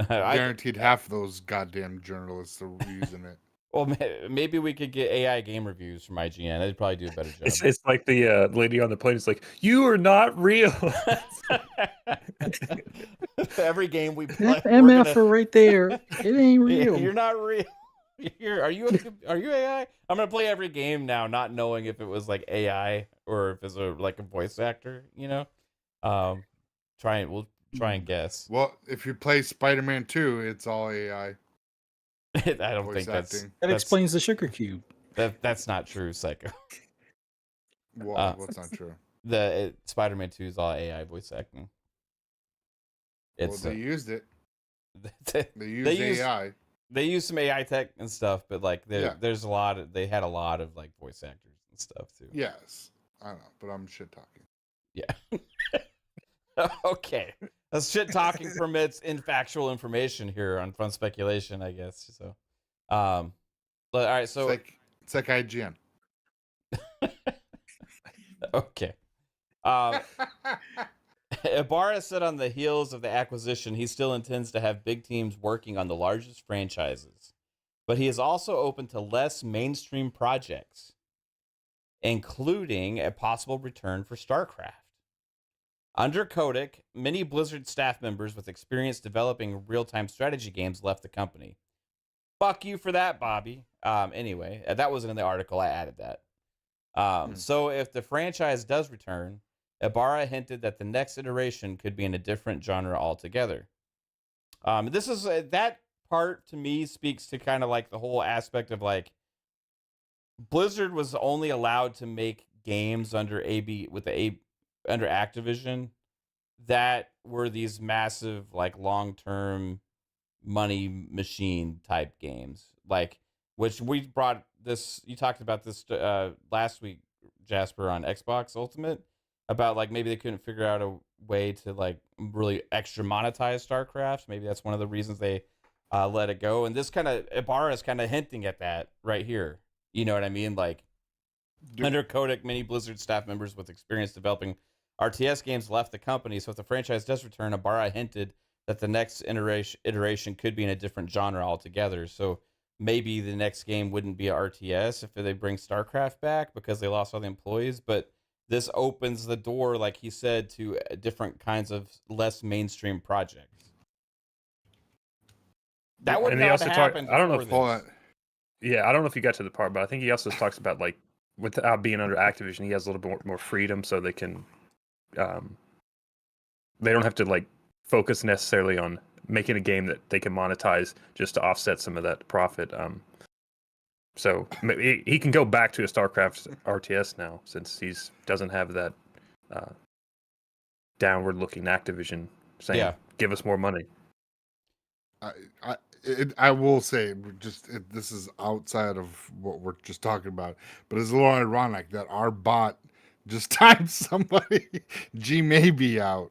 Guaranteed half of those goddamn journalists are using it. Well, maybe we could get AI game reviews from IGN. They'd probably do a better job. It's like the lady on the plane is like, "You are not real." Every game we play, That MF right there, it ain't real. You're not real. Are you AI? I'm gonna play every game now, not knowing if it was like AI or if it's like a voice actor. We'll try and guess. Well, if you play Spider-Man 2, it's all AI. I don't Voice think acting. That explains the sugar cube. that's not true, Psycho. What's not true? Spider-Man 2 is all AI voice acting. Well, they used it. they They used AI. They use some AI tech and stuff, but like Yeah. there's a lot of they had a lot of like voice actors and stuff too. Yes, I know, but I'm shit talking. Yeah. Okay. Shit talking permits infactual information here on Fun Speculation, I guess. So, all right. So It's like IGN. okay. Ybarra said on the heels of the acquisition, he still intends to have big teams working on the largest franchises, but he is also open to less mainstream projects, including a possible return for StarCraft. Under Kotick, many Blizzard staff members with experience developing real-time strategy games left the company. Fuck you for that, Bobby. Anyway, that wasn't in the article. I added that. So if the franchise does return, Ybarra hinted that the next iteration could be in a different genre altogether. This is that part to me speaks to kind of like the whole aspect of like Blizzard was only allowed to make games under under Activision that were these massive like long-term money machine type games, like which we brought this. You talked about this last week, Jasper, on Xbox Ultimate, about like maybe they couldn't figure out a way to like really extra monetize StarCraft. Maybe that's one of the reasons they let it go. And this kind of Ybarra is kind of hinting at that right here. You know what I mean? Like under Kotick, many Blizzard staff members with experience developing RTS games left the company. So if the franchise does return, Ybarra hinted that the next iteration could be in a different genre altogether. So maybe the next game wouldn't be a RTS if they bring StarCraft back because they lost all the employees, but this opens the door, like he said, to different kinds of less mainstream projects. That would not have happened. I don't know if Yeah, I don't know if you got to the part, but I think he also talks about like without being under Activision, he has a little bit more freedom, so they can, they don't have to like focus necessarily on making a game that they can monetize just to offset some of that profit. So he can go back to a StarCraft RTS now, since he doesn't have that downward-looking Activision saying, "Give us more money." I will say, this is outside of what we're just talking about, but it's a little ironic that our bot just timed somebody Gimmie out.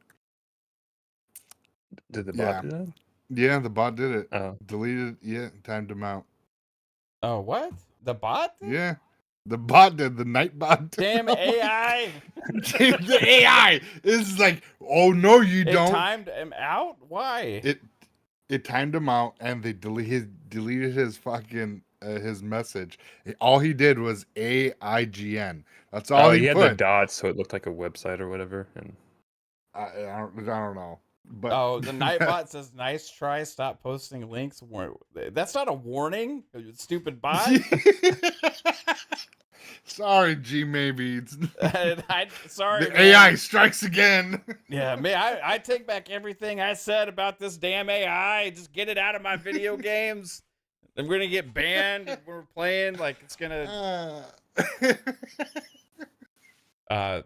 Did the bot do that? Yeah, the bot did it. Oh. Deleted. Yeah, timed him out. Oh, what? The bot did? Yeah, the bot did. The night bot did. Damn AI! The AI is like, oh no, you don't. It timed him out? Why? It timed him out, and they deleted his fucking his message. All he did was AIGN. That's all he had put. the dots, so it looked like a website or whatever. And I don't know. But the Nightbot says, "Nice try. Stop posting links." That's not a warning, you stupid bot. Sorry, Gimmie. Sorry. The AI strikes again. Yeah, man, I take back everything I said about this damn AI. Just get it out of my video games. And we're gonna get banned if we're playing. Like it's gonna.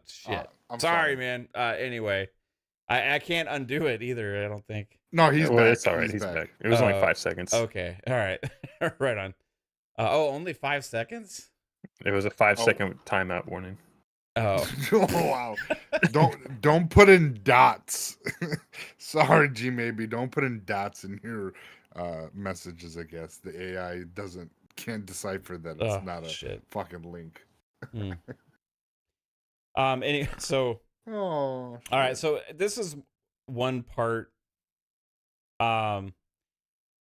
Shit. I'm sorry, man. Anyway, I can't undo it either. I don't think. No, he's back. It's all right. He's back. It was only 5 seconds. Okay. All right. Right on. Only 5 seconds. It was a 5-second timeout warning. Oh. Oh wow! Don't put in dots. Sorry, Gimmie. Don't put in dots in your messages. I guess the AI can't decipher that it's not a fucking link. So. Oh. All right. So this is one part.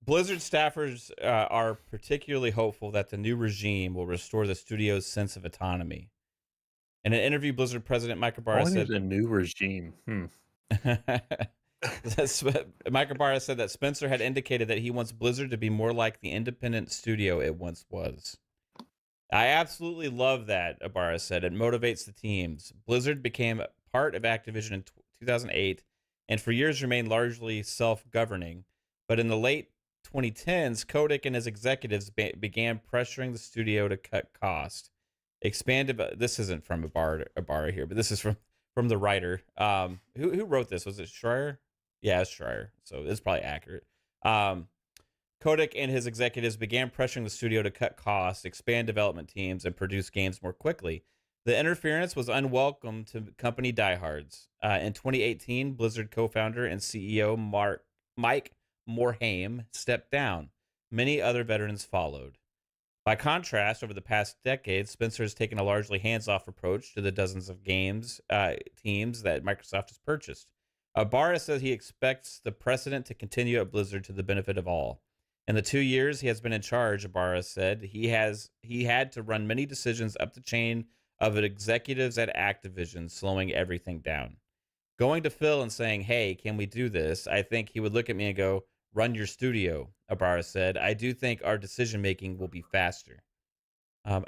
Blizzard staffers are particularly hopeful that the new regime will restore the studio's sense of autonomy. In an interview, Blizzard president Mike Ybarra said, "A new regime." Mike Ybarra said that Spencer had indicated that he wants Blizzard to be more like the independent studio it once was. I absolutely love that, Ybarra said. It motivates the teams. Blizzard became part of Activision in 2008 and for years remained largely self-governing. But in the late 2010s, Kotick and his executives began pressuring the studio to cut costs. This isn't from Ybarra here, but this is from the writer. Who wrote this? Was it Schreier? Yeah, it's Schreier. So it's probably accurate. Kotick and his executives began pressuring the studio to cut costs, expand development teams, and produce games more quickly. The interference was unwelcome to company diehards. In 2018, Blizzard co-founder and CEO Mike Morhaime stepped down. Many other veterans followed. By contrast, over the past decade, Spencer has taken a largely hands-off approach to the dozens of teams that Microsoft has purchased. Ybarra says he expects the precedent to continue at Blizzard to the benefit of all. In the 2 years he has been in charge, Ybarra said, he had to run many decisions up the chain of executives at Activision, slowing everything down. Going to Phil and saying, hey, can we do this? I think he would look at me and go, run your studio, Ybarra said. I do think our decision-making will be faster.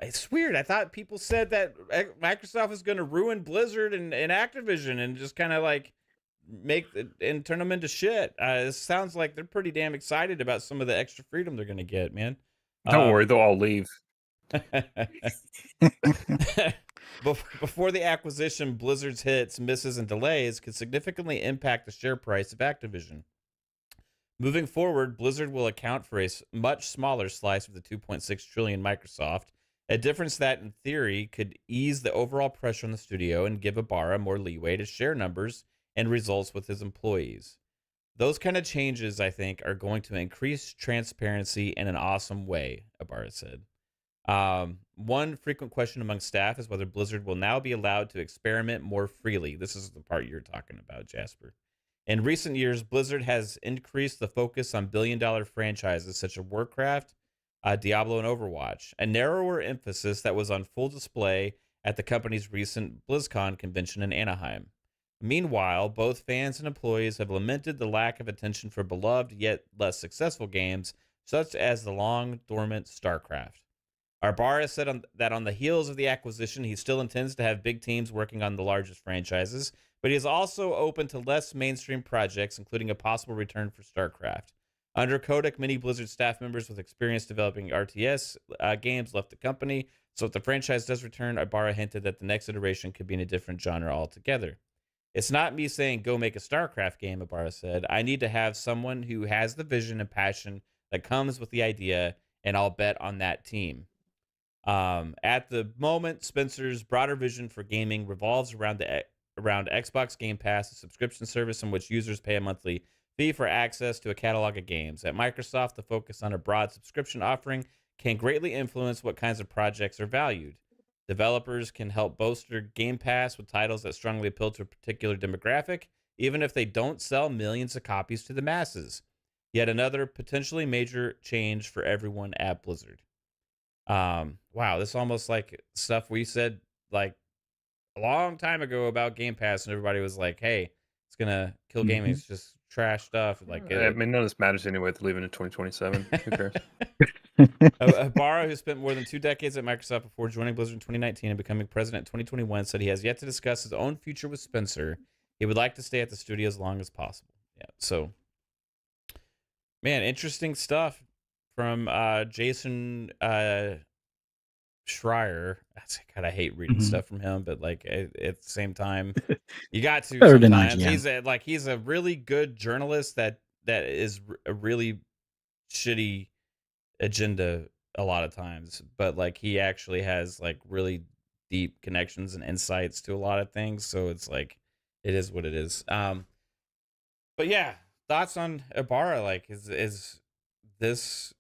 It's weird. I thought people said that Microsoft is going to ruin Blizzard and Activision and just kind of like make it and turn them into shit. It sounds like they're pretty damn excited about some of the extra freedom they're going to get, man. Don't worry, they'll all leave. Before the acquisition, Blizzard's hits, misses, and delays could significantly impact the share price of Activision. Moving forward, Blizzard will account for a much smaller slice of the $2.6 trillion Microsoft, a difference that, in theory, could ease the overall pressure on the studio and give Ybarra more leeway to share numbers and results with his employees. Those kind of changes, I think, are going to increase transparency in an awesome way, Ybarra said. One frequent question among staff is whether Blizzard will now be allowed to experiment more freely. This is the part you're talking about, Jasper. In recent years, Blizzard has increased the focus on billion-dollar franchises such as Warcraft, Diablo, and Overwatch, a narrower emphasis that was on full display at the company's recent BlizzCon convention in Anaheim. Meanwhile, both fans and employees have lamented the lack of attention for beloved yet less successful games, such as the long-dormant StarCraft. Ybarra said that on the heels of the acquisition, he still intends to have big teams working on the largest franchises, but he is also open to less mainstream projects, including a possible return for StarCraft. Under Kotick, many Blizzard staff members with experience developing RTS games left the company, so if the franchise does return, Ybarra hinted that the next iteration could be in a different genre altogether. It's not me saying go make a StarCraft game, Ybarra said. I need to have someone who has the vision and passion that comes with the idea, and I'll bet on that team. At the moment, Spencer's broader vision for gaming revolves around Xbox Game Pass, a subscription service in which users pay a monthly fee for access to a catalog of games. At Microsoft, the focus on a broad subscription offering can greatly influence what kinds of projects are valued. Developers can help bolster Game Pass with titles that strongly appeal to a particular demographic, even if they don't sell millions of copies to the masses. Yet another potentially major change for everyone at Blizzard. Wow, this is almost like stuff we said like a long time ago about Game Pass, and everybody was like, "Hey, it's gonna kill gaming. It's just trash stuff." Like, I mean, none of this matters anyway. They're leaving in 2027. Who cares? Ybarra, who spent more than 2 decades at Microsoft before joining Blizzard in 2019 and becoming president in 2021, said he has yet to discuss his own future with Spencer. He would like to stay at the studio as long as possible. Yeah, so, man, interesting stuff from Jason Schreier. God, I hate reading stuff from him, but like at the same time, you got to sometimes. He's a really good journalist that is a really shitty agenda a lot of times, but like he actually has like really deep connections and insights to a lot of things. So it's like it is what it is. But yeah, thoughts on Ybarra? Like, is this?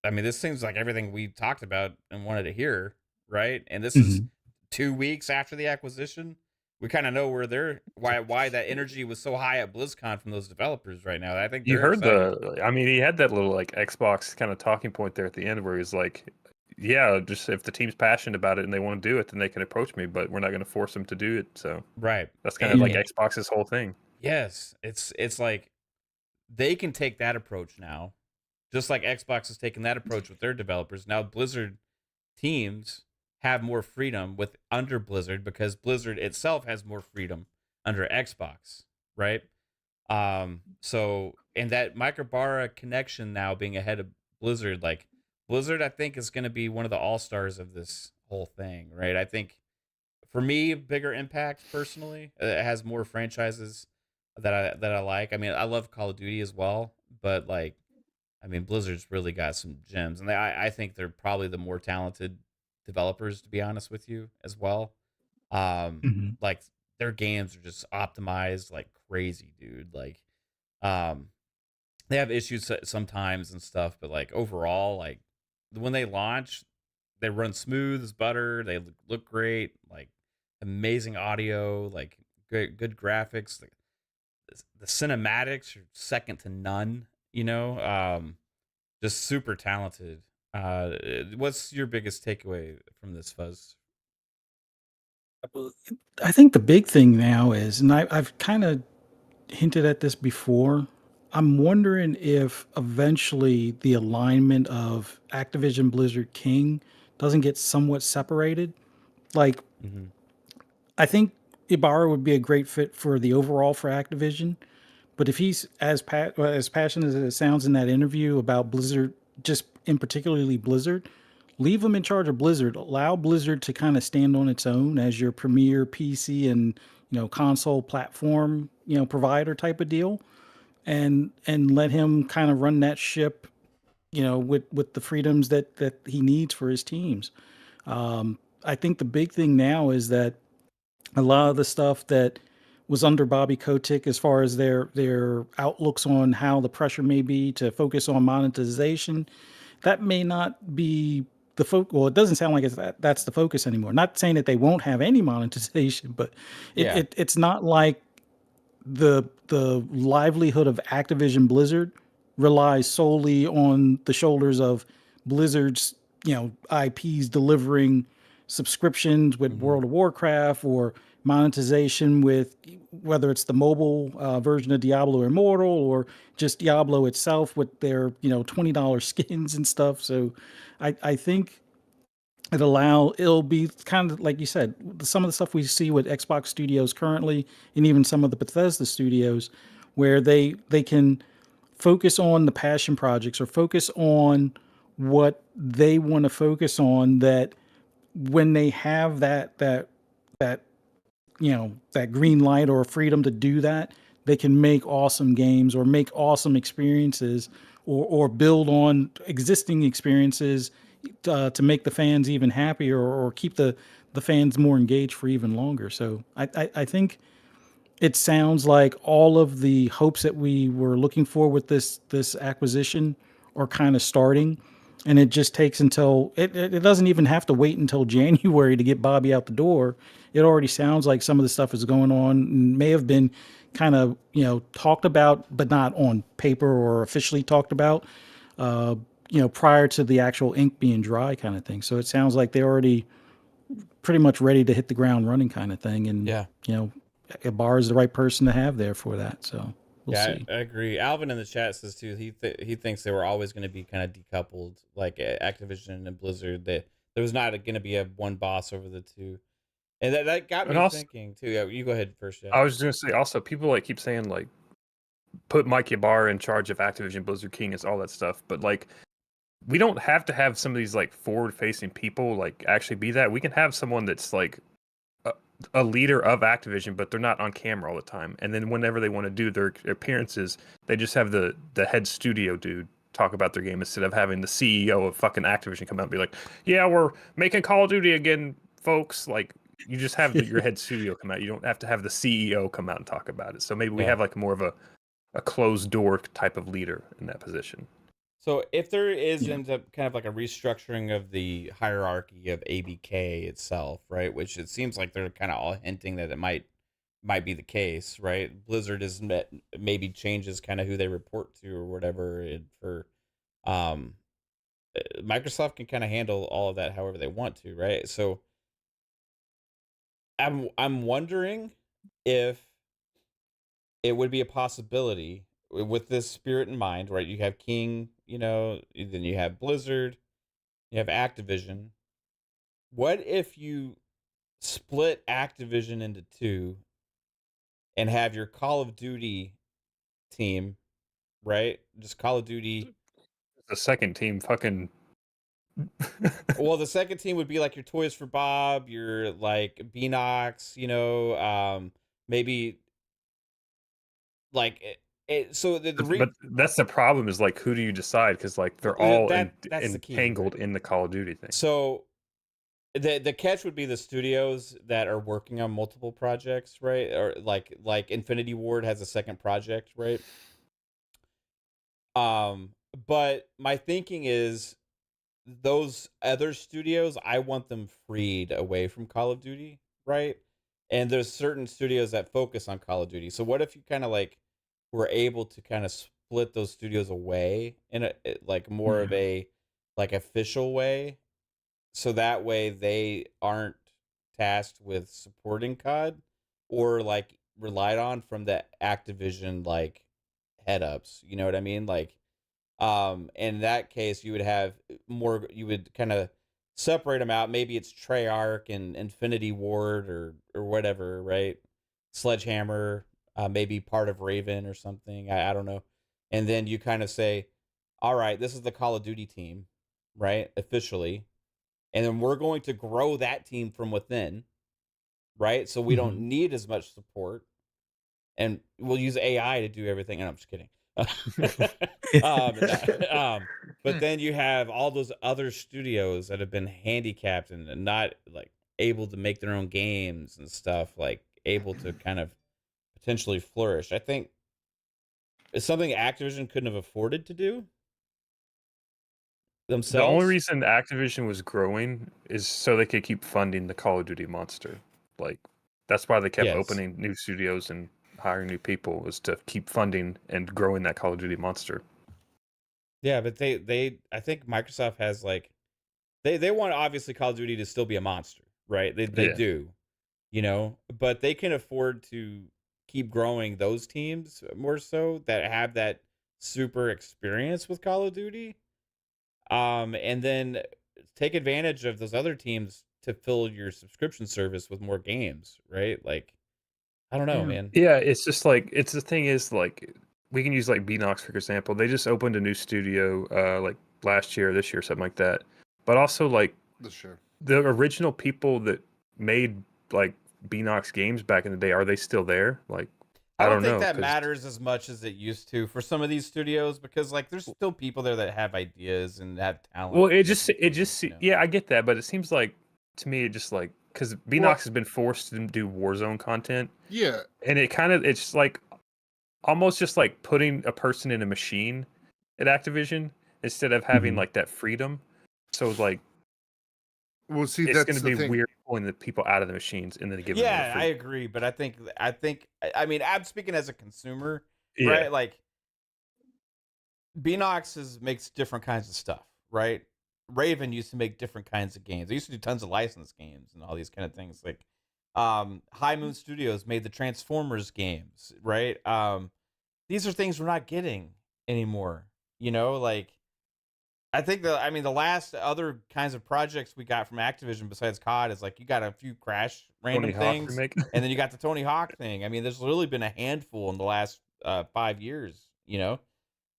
I mean, this seems like everything we talked about and wanted to hear, right? And this is 2 weeks after the acquisition. We kind of know why that energy was so high at BlizzCon from those developers right now. I think you heard he had that little like Xbox kind of talking point there at the end where he's like, yeah, just if the team's passionate about it and they want to do it, then they can approach me, but we're not going to force them to do it. So right, that's kind of like Xbox's whole thing. Yes, it's like they can take that approach now, just like Xbox has taken that approach with their developers. Now Blizzard teams have more freedom with under Blizzard because Blizzard itself has more freedom under Xbox, right? So and that Microbara connection now being ahead of Blizzard, like Blizzard, I think is going to be one of the all stars of this whole thing, right? I think for me, bigger impact personally. It has more franchises that I like. I mean, I love Call of Duty as well, but like, I mean, Blizzard's really got some gems, and I think they're probably the more talented developers, to be honest with you, as well. Mhm. Like their games are just optimized like crazy, dude. Like, um, they have issues sometimes and stuff, but like overall, like when they launch, they run smooth as butter. They look great, like amazing audio, like good graphics. The cinematics are second to none. You know, just super talented. What's your biggest takeaway from this, Fuzz? Well, I think the big thing now is, and I've kind of hinted at this before. I'm wondering if eventually the alignment of Activision Blizzard King doesn't get somewhat separated. Like, Mm-hmm. I think Ybarra would be a great fit for the overall for Activision, but if he's as passionate as it sounds in that interview about Blizzard, just in particularly Blizzard, leave him in charge of Blizzard. Allow Blizzard to kind of stand on its own as your premier PC and console platform provider type of deal, and let him kind of run that ship, with the freedoms that he needs for his teams. I think the big thing now is that a lot of the stuff that was under Bobby Kotick as far as their outlooks on how the pressure may be to focus on monetization, that may not be the focus. Well, it doesn't sound like that's the focus anymore. Not saying that they won't have any monetization, but Yeah. it's not like the livelihood of Activision Blizzard relies solely on the shoulders of Blizzard's IPs delivering subscriptions with Mm-hmm. World of Warcraft or monetization with whether it's the mobile version of Diablo Immortal or just Diablo itself with their $20 skins and stuff. So I think it'll be kind of like you said, some of the stuff we see with Xbox Studios currently, and even some of the Bethesda studios, where they can focus on the passion projects or focus on what they want to focus on. That when they have that that green light or freedom to do that, they can make awesome games or make awesome experiences or build on existing experiences to make the fans even happier or keep the fans more engaged for even longer. So I think it sounds like all of the hopes that we were looking for with this acquisition are kind of starting, and it just takes until it doesn't even have to wait until January to get Bobby out the door. It already sounds like some of the stuff is going on and may have been kind of talked about, but not on paper or officially talked about. Uh, prior to the actual ink being dry, kind of thing. So it sounds like they're already pretty much ready to hit the ground running, kind of thing. And Yeah. Bar is the right person to have there for that. So we'll Yeah, see. I agree. Alvin in the chat says too. He thinks they were always going to be kind of decoupled, like Activision and Blizzard. That there was not going to be a one boss over the two, and that got And me also, thinking too. Yeah, you go ahead first. Yeah. I was just gonna say, also, people like keep saying like put Mike Ybarra in charge of Activision Blizzard King is all that stuff, but like we don't have to have some of these like forward-facing people like actually be that. We can have someone that's like a leader of Activision, but they're not on camera all the time. And then whenever they want to do their appearances, they just have the head studio dude talk about their game instead of having the CEO of fucking Activision come out and be like, "Yeah, we're making Call of Duty again, folks." Like you just have your head studio come out. You don't have to have the CEO come out and talk about it. So maybe we Yeah. have like more of a closed door type of leader in that position. So if there is Yeah. ends up kind of like a restructuring of the hierarchy of ABK itself, right? Which it seems like they're kind of all hinting that it might be the case, right? Blizzard is maybe changes kind of who they report to or whatever. And for um, Microsoft can kind of handle all of that however they want to, right? So I'm wondering if it would be a possibility with this spirit in mind, right? You have King, then you have Blizzard, you have Activision. What if you split Activision into two and have your Call of Duty team, right? Just Call of Duty. The second team fucking. Well, the second team would be like your Toys for Bob, your like Beanox, maybe like so But that's the problem is like who do you decide? Because like they're all that's the key, entangled right? in the Call of Duty thing. So the catch would be the studios that are working on multiple projects, right? Or like Infinity Ward has a second project, right? But my thinking is those other studios, I want them freed away from Call of Duty, right? And there's certain studios that focus on Call of Duty. So what if you kind of like were able to kind of split those studios away in a like more of a like official way, so that way they aren't tasked with supporting COD or like relied on from the Activision like head ups. You know what I mean? Like in that case you would have more, you would kind of separate them out. Maybe it's Treyarch and Infinity Ward or whatever, right? Sledgehammer, maybe part of Raven or something. I don't know. And then you kind of say, all right, this is the Call of Duty team, right? Officially. And then we're going to grow that team from within, right? So we don't need as much support. And we'll use AI to do everything. And I'm just kidding. But then you have all those other studios that have been handicapped and not like able to make their own games and stuff, like able to kind of potentially flourish. I think it's something Activision couldn't have afforded to do themselves. The only reason Activision was growing is so they could keep funding the Call of Duty monster. Like that's why they kept opening new studios and hiring new people, was to keep funding and growing that Call of Duty monster. Yeah, but they I think Microsoft has like they want obviously Call of Duty to still be a monster, right? They do, but they can afford to keep growing those teams more so that have that super experience with Call of Duty. And then take advantage of those other teams to fill your subscription service with more games, right? Like, I don't know, man. Yeah, it's just like, it's the thing is like, we can use like Beanox for example. They just opened a new studio like last year, this year, something like that. But also like the original people that made like Beanox games back in the day, are they still there? Like, I don't think that matters as much as it used to for some of these studios, because like there's still people there that have ideas and have talent. Well, yeah, I get that, but it seems like to me it just like, because Beanox has been forced to do Warzone content. Yeah, and it's like almost just like putting a person in a machine at Activision instead of having like that freedom. So like, well, see, it's going to be thing. weird pulling the people out of the machines and then giving them the freedom. I agree, but I mean, I'm speaking as a consumer, right? Like Beanox makes different kinds of stuff, right? Raven used to make different kinds of games. They used to do tons of licensed games and all these kind of things. Like High Moon Studios made the Transformers games, right? These are things we're not getting anymore. Like I think the last other kinds of projects we got from Activision besides COD is like you got a few Crash random things, and then you got the Tony Hawk thing. I mean, there's really been a handful in the last 5 years,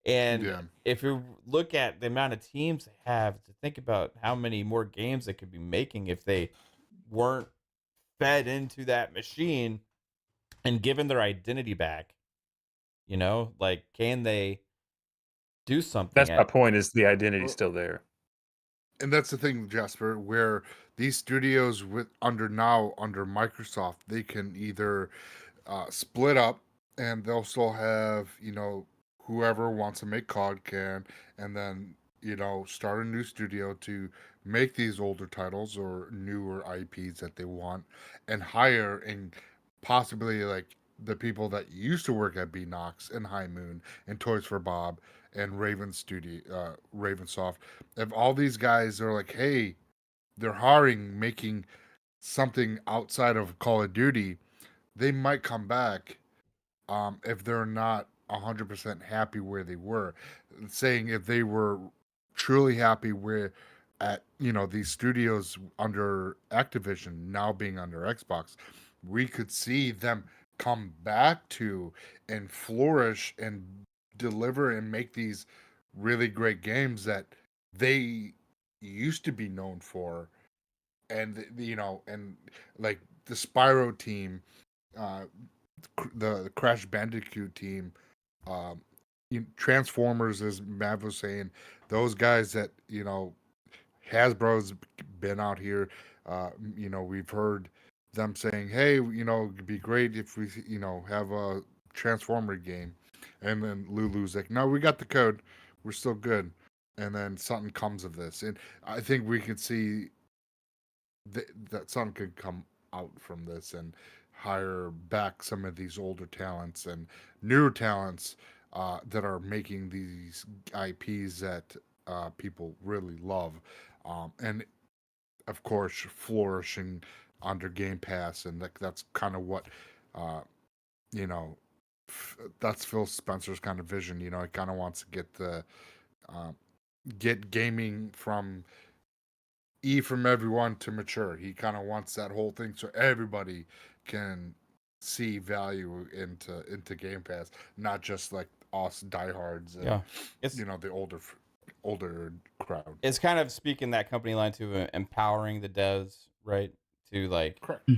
And if you look at the amount of teams they have, to think about how many more games they could be making if they weren't fed into that machine and given their identity back, like, can they do something? That's my point, is the identity still there. And that's the thing, Jasper, where these studios under Microsoft, they can either split up and they'll still have, whoever wants to make COD can, and then, start a new studio to make these older titles or newer IPs that they want, and hire and possibly like the people that used to work at Beanox and High Moon and Toys for Bob and Ravensoft. If all these guys are like, hey, they're hiring, making something outside of Call of Duty, they might come back if they're not 100% happy where they were. Saying if they were truly happy where at these studios under Activision now being under Xbox, we could see them come back to and flourish and deliver and make these really great games that they used to be known for. And and like the Spyro team, uh the Crash Bandicoot team, um Transformers, as Mav was saying, those guys that Hasbro's been out here. We've heard them saying, "Hey, it'd be great if we, have a Transformer game." And then Lulu's like, "No, we got the code. We're still good." And then something comes of this, and I think we could see that something could come out from this and hire back some of these older talents and newer talents that are making these IPs that people really love, and of course flourishing under Game Pass, and that's kind of what you know that's Phil Spencer's kind of vision. He kind of wants to get the get gaming from from everyone to mature. He kind of wants that whole thing so everybody can see value into Game Pass, not just like us diehards and Yeah, it's the older crowd. it's kind of speaking that company line to empowering the devs, right? To like Correct.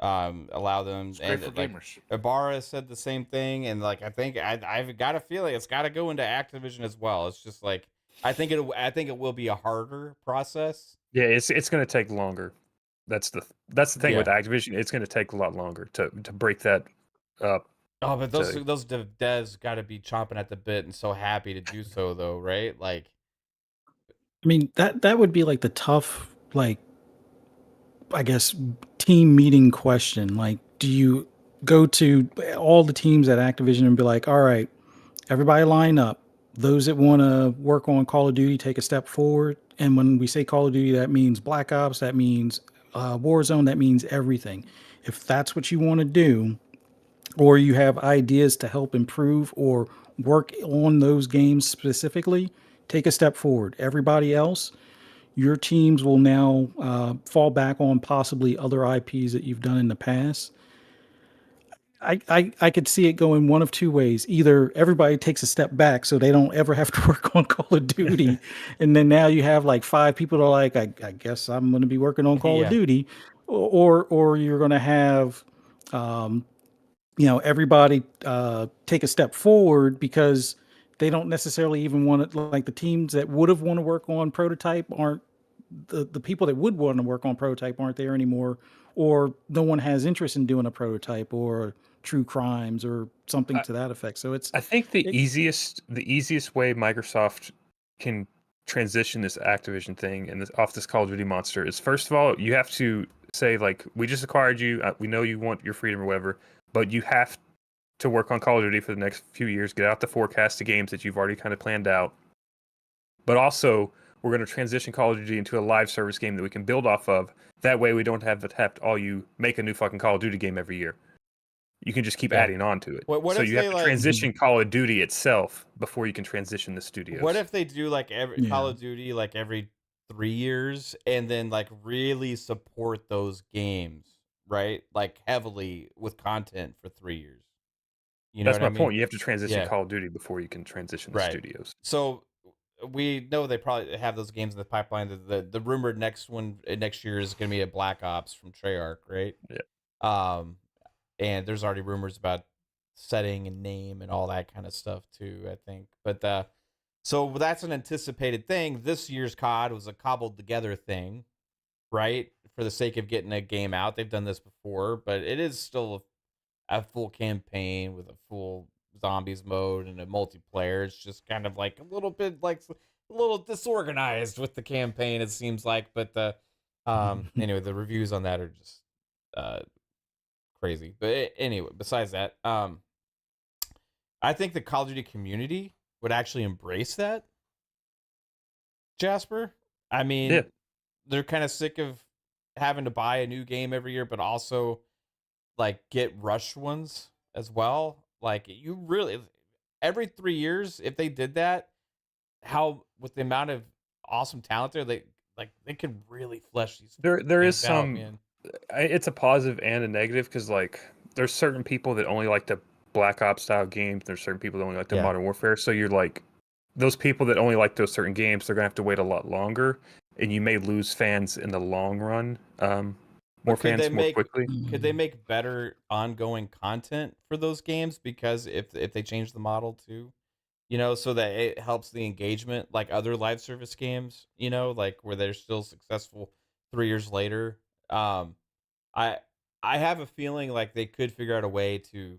allow them, It's great and for like gamers. Ybarra said the same thing, and like I think I've got a feeling it's got to go into Activision as well. It's just like I think it will be a harder process. Yeah, it's going to take longer. That's the thing Yeah. with Activision. It's going to take a lot longer to break that up. Oh, but those So- devs got to be chomping at the bit and so happy to do so, though, right? Like, I mean, that would be like the tough, like, I guess, team meeting question. Like, do you go to all the teams at Activision and be like, all right, everybody line up. Those that want to work on Call of Duty, take a step forward. And when we say Call of Duty, that means Black Ops, that means Warzone, that means everything. If that's what you want to do, or you have ideas to help improve or work on those games specifically, take a step forward. Everybody else, your teams will now fall back on possibly other IPs that you've done in the past. I could see it going one of two ways. Either everybody takes a step back so they don't ever have to work on Call of Duty. And then now you have like 5 people that are like, I guess I'm going to be working on Call Yeah. of Duty. Or you're going to have, everybody take a step forward because they don't necessarily even want to, like the teams that would have want to work on prototype aren't, the people that would want to work on prototype aren't there anymore, or no one has interest in doing a prototype or True Crimes or something to that effect. So I think the it- easiest way Microsoft can transition this Activision thing and off this Call of Duty monster is, first of all, you have to say, like, we just acquired you. We know you want your freedom or whatever, but you have to work on Call of Duty for the next few years. Get out the forecast of games that you've already kind of planned out. But also, we're going to transition Call of Duty into a live service game that we can build off of. That way, we don't have to all you make a new fucking Call of Duty game every year. You can just keep adding on to it. What so if you have they, to like- transition Call of Duty itself before you can transition the studios. what if they do like every Yeah. Call of Duty like every 3 years, and then like really support those games, right? Like heavily with content for 3 years. You know That's what my I mean? point. You have to transition Yeah. Call of Duty before you can transition the Right. studios. So we know they probably have those games in the pipeline. The rumored next year is going to be a Black Ops from Treyarch, right? Yeah. And there's already rumors about setting and name and all that kind of stuff too, I think. But so that's an anticipated thing. This year's COD was a cobbled together thing, right? For the sake of getting a game out. They've done this before, but it is still a full campaign with a full zombies mode and a multiplayer. It's just kind of like a little bit like a little disorganized with the campaign, it seems like. But anyway, the reviews on that are just crazy. But anyway, besides that, I think the Call of Duty community would actually embrace that, Jasper. I mean, Yeah. they're kind of sick of having to buy a new game every year, but also like get rush ones as well. Like you really every 3 years, if they did that, how with the amount of awesome talent there, they could really flesh these There is games out, some. man. It's a positive and a negative because like there's certain people that only like the Black Ops style games. There's certain people that only like the Yeah. Modern Warfare. So you're like those people that only like those certain games. They're gonna have to wait a lot longer, and you may lose fans in the long run. More But could they fans more make quickly. could they make better ongoing content for those games because if they change the model too, so that it helps the engagement like other live service games, like where they're still successful 3 years later. Um, I I have a feeling like they could figure out a way to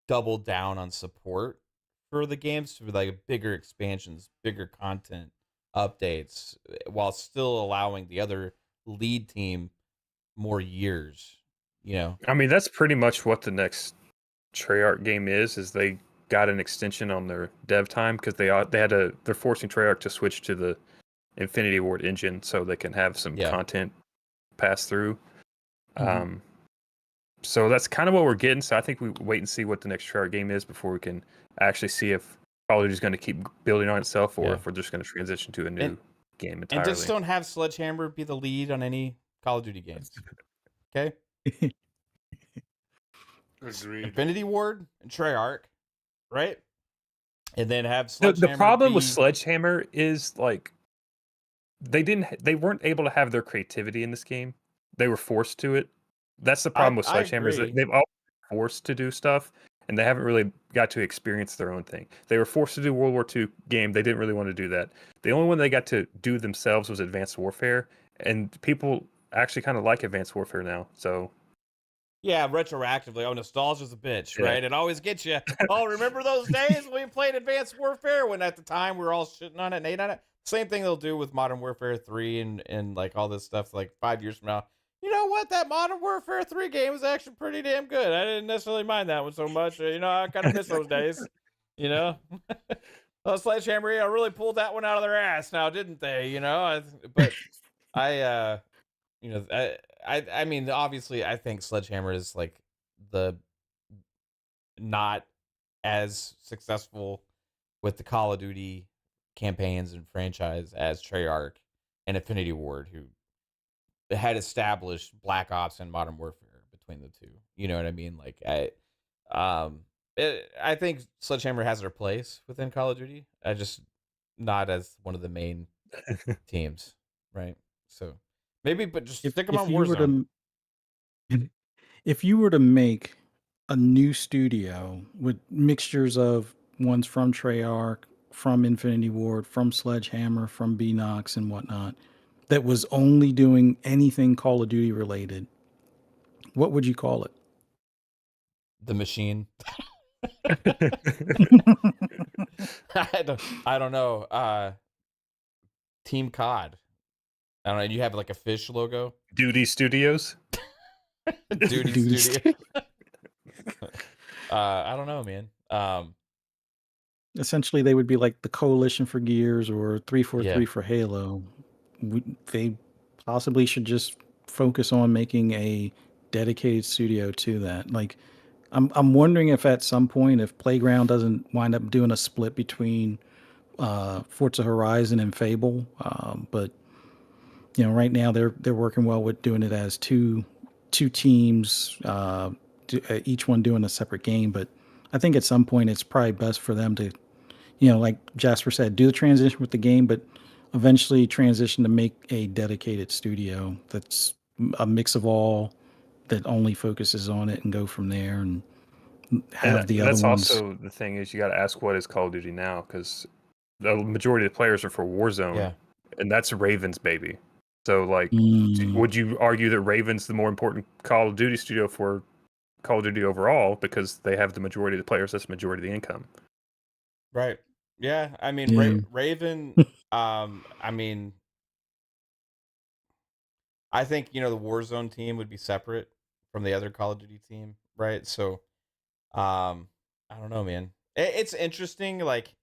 double down on support for the games for like bigger expansions, bigger content updates, while still allowing the other lead team more years. I mean, that's pretty much what the next Treyarch game is they got an extension on their dev time because they're forcing Treyarch to switch to the Infinity Ward engine so they can have some Yeah. content pass through. Mhm. So that's kind of what we're getting. So I think we wait and see what the next Treyarch game is before we can actually see if Call of Duty is going to keep building on itself or Yeah. if we're just going to transition to a new game And entirely. just don't have Sledgehammer be the lead on any Call of Duty games. Okay? Agreed. Infinity Ward and Treyarch, right? And then have The Sledgehammer problem with be- Sledgehammer is like they weren't able to have their creativity in this game. They were forced to it. That's the problem with I Sledgehammer is that agree. they've all been forced to do stuff and they haven't really got to experience their own thing. They were forced to do World War II game. They didn't really want to do that. The only one they got to do themselves was Advanced Warfare, and people actually kind of like Advanced Warfare now. So Yeah, retroactively. Oh, nostalgia's a bitch, Yeah. right? It always gets you. Oh, remember those days when we played Advanced Warfare when at the time we were all shitting on it and hating on it? Same thing they'll do with Modern Warfare 3 and like all this stuff like 5 years from now. You know what? That Modern Warfare 3 game was actually pretty damn good. I didn't necessarily mind that one so much. I kind of miss those days. Oh, Sledgehammer, really pulled that one out of their ass now, didn't they? But I mean, obviously, I think Sledgehammer is like the not as successful with the Call of Duty campaigns and franchise as Treyarch and Infinity Ward, who had established Black Ops and Modern Warfare between the two. You know what I mean? Like, I think Sledgehammer has their place within Call of Duty. I just not as one of the main teams, right? So maybe, but just stick them on Warzone. If you were to make a new studio with mixtures of ones from Treyarch, from Infinity Ward, from Sledgehammer, from Beanox and whatnot, that was only doing anything Call of Duty related, what would you call it? The Machine. I don't know. Team COD. I don't know. You have like a fish logo. Duty Studios. Duty Duty Studio. I don't know, man. Essentially, they would be like the Coalition for Gears or 343 Yeah. for Halo. They possibly should just focus on making a dedicated studio to that. Like, I'm wondering if at some point, if Playground doesn't wind up doing a split between Forza Horizon and Fable, but right now they're working well with doing it as two teams, each one doing a separate game. But I think at some point it's probably best for them to, like Jasper said, do the transition with the game, but eventually transition to make a dedicated studio that's a mix of all, that only focuses on it, and go from there and have the other that's ones. also the thing is you got to ask what is Call of Duty now because the majority of the players are for Warzone, Yeah. and that's Raven's baby. So like, Mm. would you argue that Raven's the more important Call of Duty studio for Call of Duty overall because they have the majority of the players, that's the majority of the income? Right. Yeah. I mean, Yeah. Raven. I mean, I think the Warzone team would be separate from the other Call of Duty team, right? So, I don't know, man. It's interesting, like,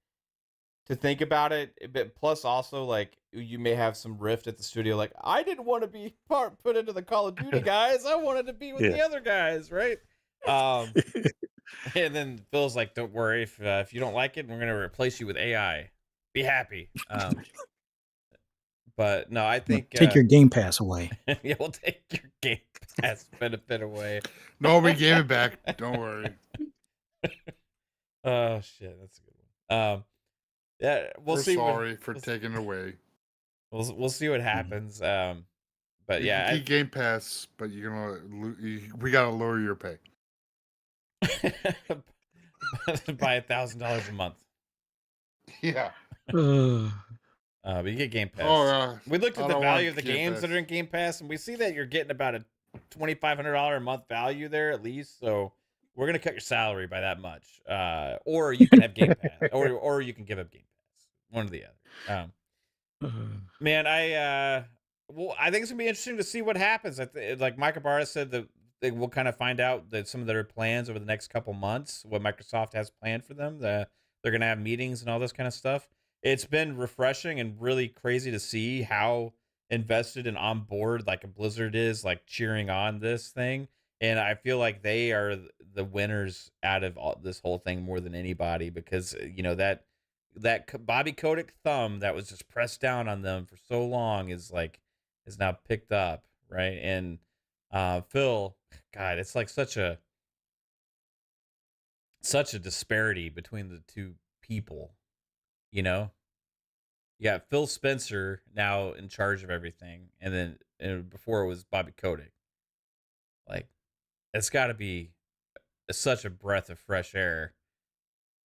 to think about it, but plus also like you may have some rift at the studio. Like, I didn't want to be put into the Call of Duty guys. I wanted to be with the other guys, right? And then Phil's like, "Don't worry, if you don't like it, we're gonna replace you with AI. Be happy." But no, I think Take your Game Pass away. yeah, we'll take your Game Pass benefit away. No, we gave it back. Don't worry. Oh shit, that's a good one. Yeah, we'll We're see. sorry for taking it away. We'll see what happens. But You yeah, can keep Game Pass, but we gotta lower your pay. buy $1,000 a month. Yeah. But you get Game Pass. Oh, we looked I at the don't value want of the Game games Pass. that are in Game Pass, and we see that you're getting about a $2,500 a month value there at least. So we're gonna cut your salary by that much, or you can have Game Pass, or you can give up Game Pass. One or the other. Man, I think it's gonna be interesting to see what happens. Like Mike Ybarra said that we'll kind of find out that some of their plans over the next couple months, what Microsoft has planned for them. They're gonna have meetings and all this kind of stuff. It's been refreshing and really crazy to see how invested and on board like a Blizzard is, like cheering on this thing. And I feel like they are the winners out of this whole thing more than anybody, because that Bobby Kotick thumb that was just pressed down on them for so long is now picked up, right? And Phil, God, it's like such a disparity between the two people, you know. You got Phil Spencer now in charge of everything, and before it was Bobby Kotick. Like, it's got to be such a breath of fresh air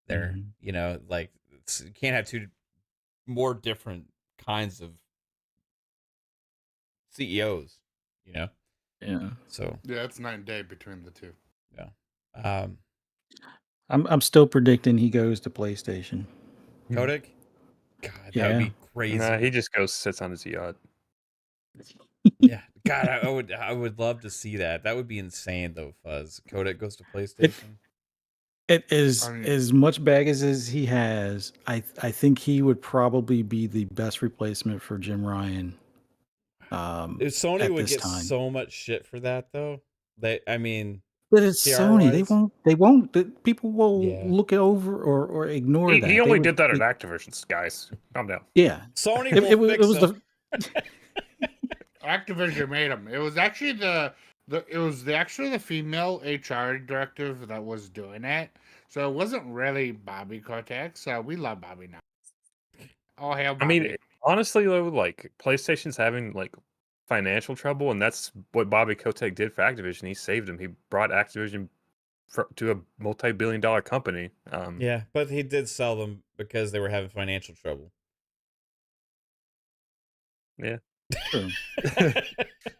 there, like you can't have two more different kinds of CEOs, Yeah. So yeah, it's night and day between the two. Yeah. I'm still predicting he goes to PlayStation. Kotick? God, that would be crazy. Nah, he just goes sits on his yacht. Yeah, God, I would love to see that. That would be insane, though. Fuzz Kotick goes to PlayStation. It is as much baggage as he has. I think he would probably be the best replacement for Jim Ryan. Sony would get so much shit for that, though. But it's Sony. They won't. People will look it over or ignore that. He only did that at Activision, guys. Calm down. Yeah, Sony will fix them. Activision made him. It was actually the female HR director that was doing it. So it wasn't really Bobby Kotick. So we love Bobby now. Oh, hell, Bobby. Honestly though, like PlayStation's having like financial trouble, and that's what Bobby Kotick did for Activision. He saved them. He brought Activision to a multi-billion-dollar company. Yeah, but he did sell them because they were having financial trouble. Yeah. True.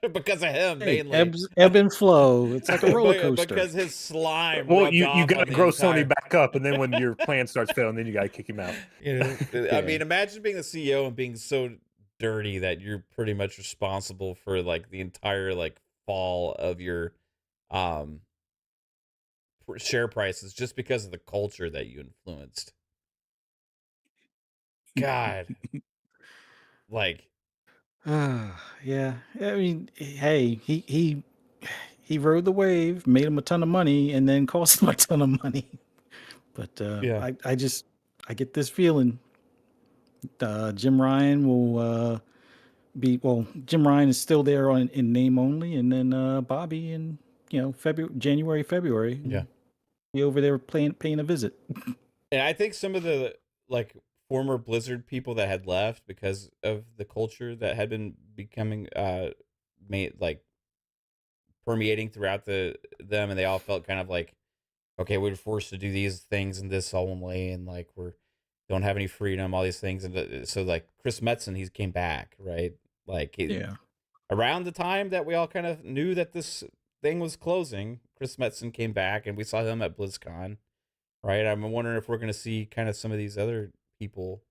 Because of him, mainly. Ebb and flow. It's like a roller coaster. Because his slime. Well, you got to grow Sony back up, and then when your plan starts failing, then you got to kick him out. I mean, imagine being the CEO and being so dirty that you're pretty much responsible for like the entire like fall of your share prices just because of the culture that you influenced. God. Like, yeah. I mean, hey, he rode the wave, made him a ton of money, and then cost him a ton of money. But I get this feeling Jim Ryan will Jim Ryan is still there in name only, and then Bobby in January, February. Yeah. Be over there paying a visit. And I think some of the like former Blizzard people that had left because of the culture that had been becoming permeating throughout them, and they all felt kind of like, okay, we're forced to do these things in this only, and like don't have any freedom, all these things. And so like Chris Metzen, he came back, right? Like around the time that we all kind of knew that this thing was closing, Chris Metzen came back, and we saw him at BlizzCon, right? I'm wondering if we're going to see kind of some of these other people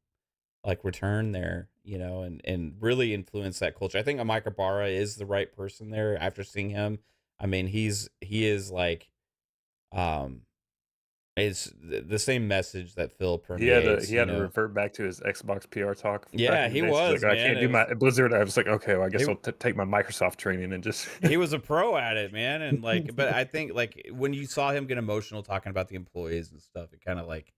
like return there, and really influence that culture. I think Mike Ybarra is the right person there after seeing him. I mean, he is like, It's the same message that Phil He had permeates. to revert back to his Xbox PR talk. Back Yeah, in the he days. He's was, like, I man. can't do my Blizzard. I was like, okay, well, I guess He- I'll take my Microsoft training and just. He was a pro at it, man, and like, but I think like when you saw him get emotional talking about the employees and stuff, it kind of like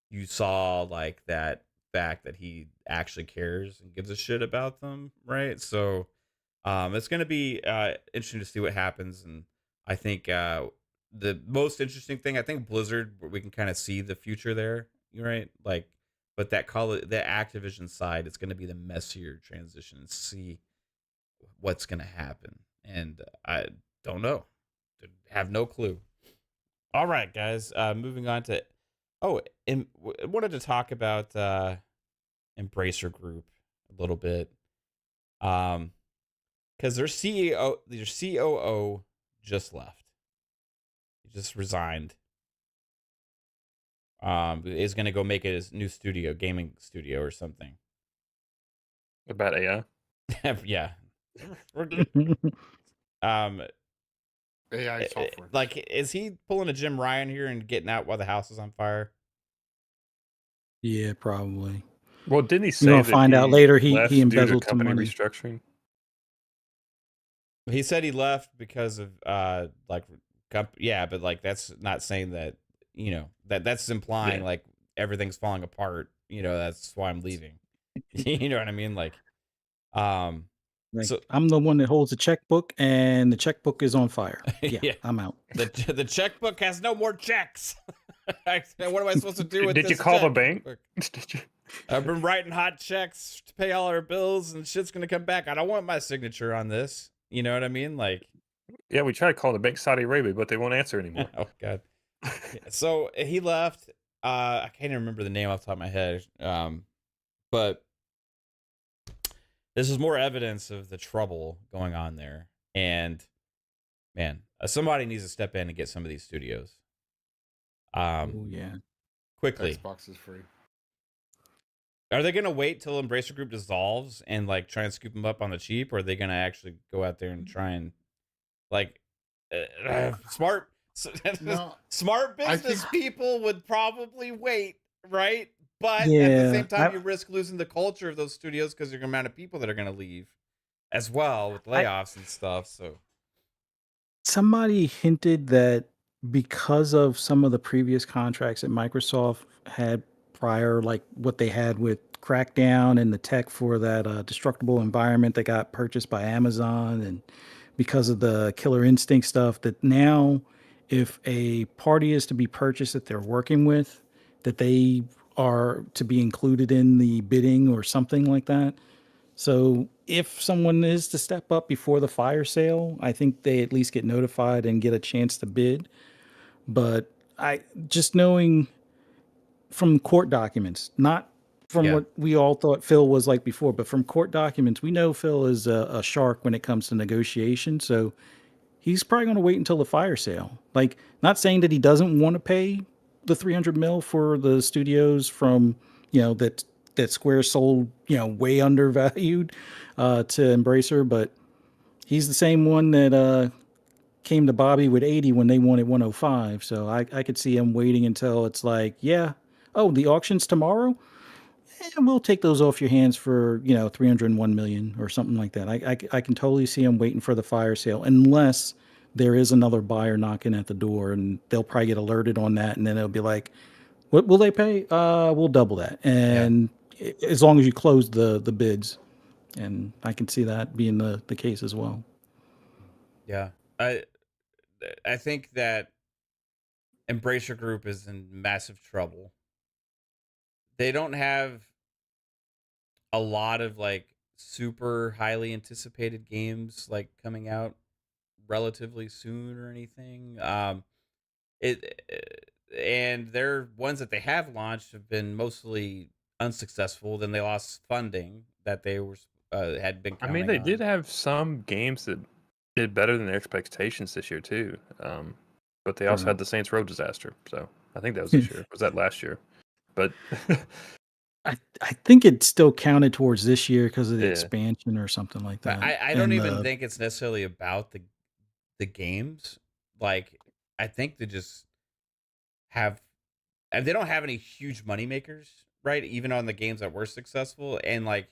you saw like that fact that he actually cares and gives a shit about them, right? So, it's gonna be interesting to see what happens, and I think the most interesting thing, I think Blizzard, we can kind of see the future there, right? Like, but that Activision side, it's gonna be the messier transition and see what's gonna happen, and I don't know, have no clue. All right, guys, moving on to wanted to talk about Embracer Group a little bit, because their COO just left. He just resigned. Is gonna go make his new gaming studio or something. About AI. Yeah. AI software. Like, is he pulling a Jim Ryan here and getting out while the house is on fire? Yeah, probably. Well, didn't he say You're gonna that find out later he left due to embezzled some company money. restructuring? He said he left because of yeah, but like that's not saying that, that's implying like everything's falling apart. That's why I'm leaving. You know what I mean? Like, Like, so I'm the one that holds the checkbook, and the checkbook is on fire. Yeah, Yeah. I'm out. the checkbook has no more checks. What am I supposed to do with Did this you call the bank? checkbook? Did you? I've been writing hot checks to pay all our bills, and shit's gonna come back. I don't want my signature on this. You know what I mean? Like, Yeah, we tried to call the bank Saudi Arabia, but they won't answer anymore. oh god. So he left. I can't even remember the name off the top of my head. But this is more evidence of the trouble going on there. And man, somebody needs to step in and get some of these studios. Oh yeah. Quickly. Xbox is free. Are they gonna wait till Embracer Group dissolves and like try and scoop them up on the cheap, or are they gonna actually go out there and try and like smart No, smart I business think- people would probably wait, right? But at the Yeah, same time, you risk losing the culture of those studios because there's an amount of people that are gonna leave as well with layoffs and stuff. So Somebody hinted that because of some of the previous contracts that Microsoft had prior, like what they had with Crackdown and the tech for that destructible environment that got purchased by Amazon, and because of the Killer Instinct stuff, that now if a party is to be purchased that they're working with, that they are to be included in the bidding or something like that. So if someone is to step up before the fire sale, I think they at least get notified and get a chance to bid. But I just knowing from court documents, not from Yeah. what we all thought Phil was like before, but from court documents, we know Phil is a shark when it comes to negotiation. So he's probably going to wait until the fire sale. Like, not saying that he doesn't want to pay the 300 mil for the studios from, that Square sold, way undervalued to Embracer, but he's the same one that came to Bobby with 80 when they wanted 105. So I could see him waiting until it's like, yeah, oh, the auction's tomorrow? And we'll take those off your hands for, 301 million or something like that. I can totally see him waiting for the fire sale, unless there is another buyer knocking at the door, and they'll probably get alerted on that. And then it'll be like, what will they pay? We'll double that. And as long as you close the bids, and I can see that being the case as well. yeah, I think that Embracer Group is in massive trouble. They don't have a lot of like super highly anticipated games like coming out relatively soon or anything. And their ones that they have launched have been mostly unsuccessful. Then they lost funding that they were had been. I mean, they did have some games that did better than their expectations this year too. But they also had the Saints Row disaster. So I think that was this year. Was that last year? But I think it still counted towards this year because of the expansion or something like that. I don't even think it's necessarily about the games. Like, I think they just have and they don't have any huge money makers, right? Even on the games that were successful, and like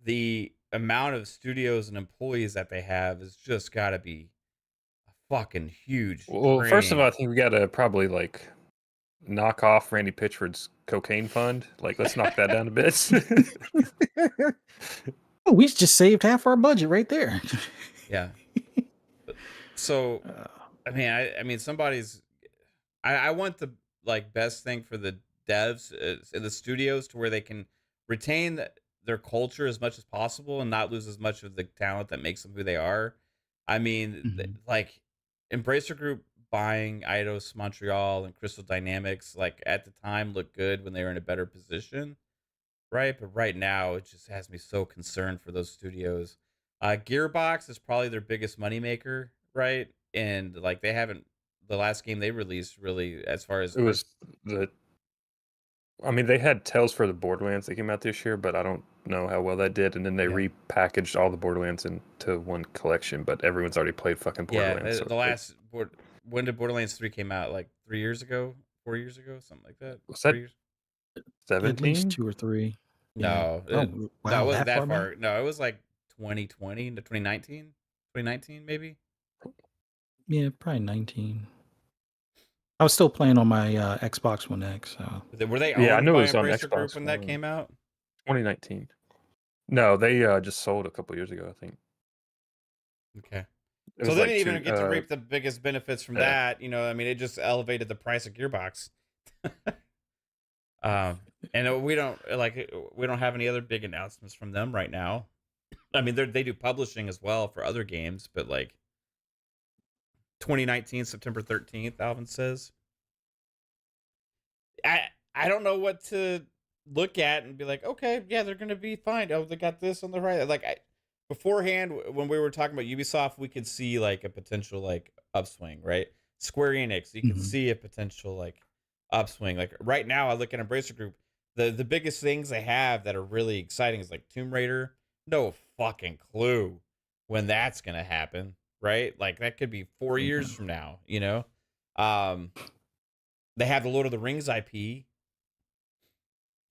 the amount of studios and employees that they have is just got to be a fucking huge Well, first of all, drain. I think we gotta probably like knock off Randy Pitchford's cocaine fund. Like, let's knock that down a bit. Oh, we just saved half our budget right there. Yeah. So, I mean, somebody's. I want the like best thing for the devs in the studios to where they can retain their culture as much as possible and not lose as much of the talent that makes them who they are. I mean, like Embracer Group buying Eidos Montreal and Crystal Dynamics, like at the time, looked good when they were in a better position, right? But right now, it just has me so concerned for those studios. Gearbox is probably their biggest moneymaker, right? And like they haven't the last game they released really as far as It was the. I mean, they had Tales for the Borderlands that came out this year, but I don't know how well that did. And then they repackaged all the Borderlands into one collection, but everyone's already played fucking Borderlands. Yeah, the last when did Borderlands 3 came out? Like 3 years ago, 4 years ago, something like that. Was that 3 years? At least 17? 2 or 3. No, Yeah. it, Oh, no, it wasn't that that far far. back? No, it was like 2020 to 2019, 2019 maybe. Yeah, probably 19. I was still playing on my Xbox One X. So Were they Yeah, I owned knew it by was on Embracer Group Xbox when that One. came out? 2019. No, they just sold a couple years ago, I think. Okay. It So was they like didn't even two- get to reap the biggest benefits from yeah. that. You know, I mean, it just elevated the price of Gearbox. And we don't have any other big announcements from them right now. I mean, they do publishing as well for other games, but like 2019 September 13th, Alvin says. I don't know what to look at and be like, okay, yeah, they're gonna be fine. Oh, they got this on the right. Like beforehand, when we were talking about Ubisoft, we could see like a potential like upswing, right? Square Enix, you can see a potential like upswing. Like right now, I look at Embracer Group. The biggest things they have that are really exciting is like Tomb Raider. No fucking clue when that's gonna happen, right? Like that could be 4 years from now, you know. They have the Lord of the Rings IP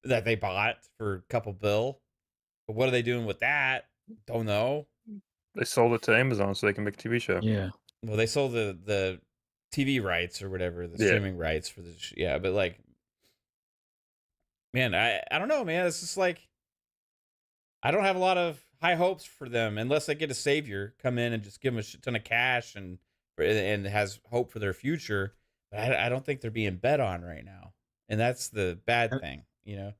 that they bought for a couple bill. But what are they doing with that? Don't know. They sold it to Amazon so they can make a TV show. yeah. Well, they sold the TV rights or whatever, the Yeah. streaming rights for the yeah, but like, man, I don't know, man. It's just like I don't have a lot of high hopes for them unless they get a savior come in and just give them a shit ton of cash and has hope for their future. But I don't think they're being bet on right now, and that's the bad thing, you know.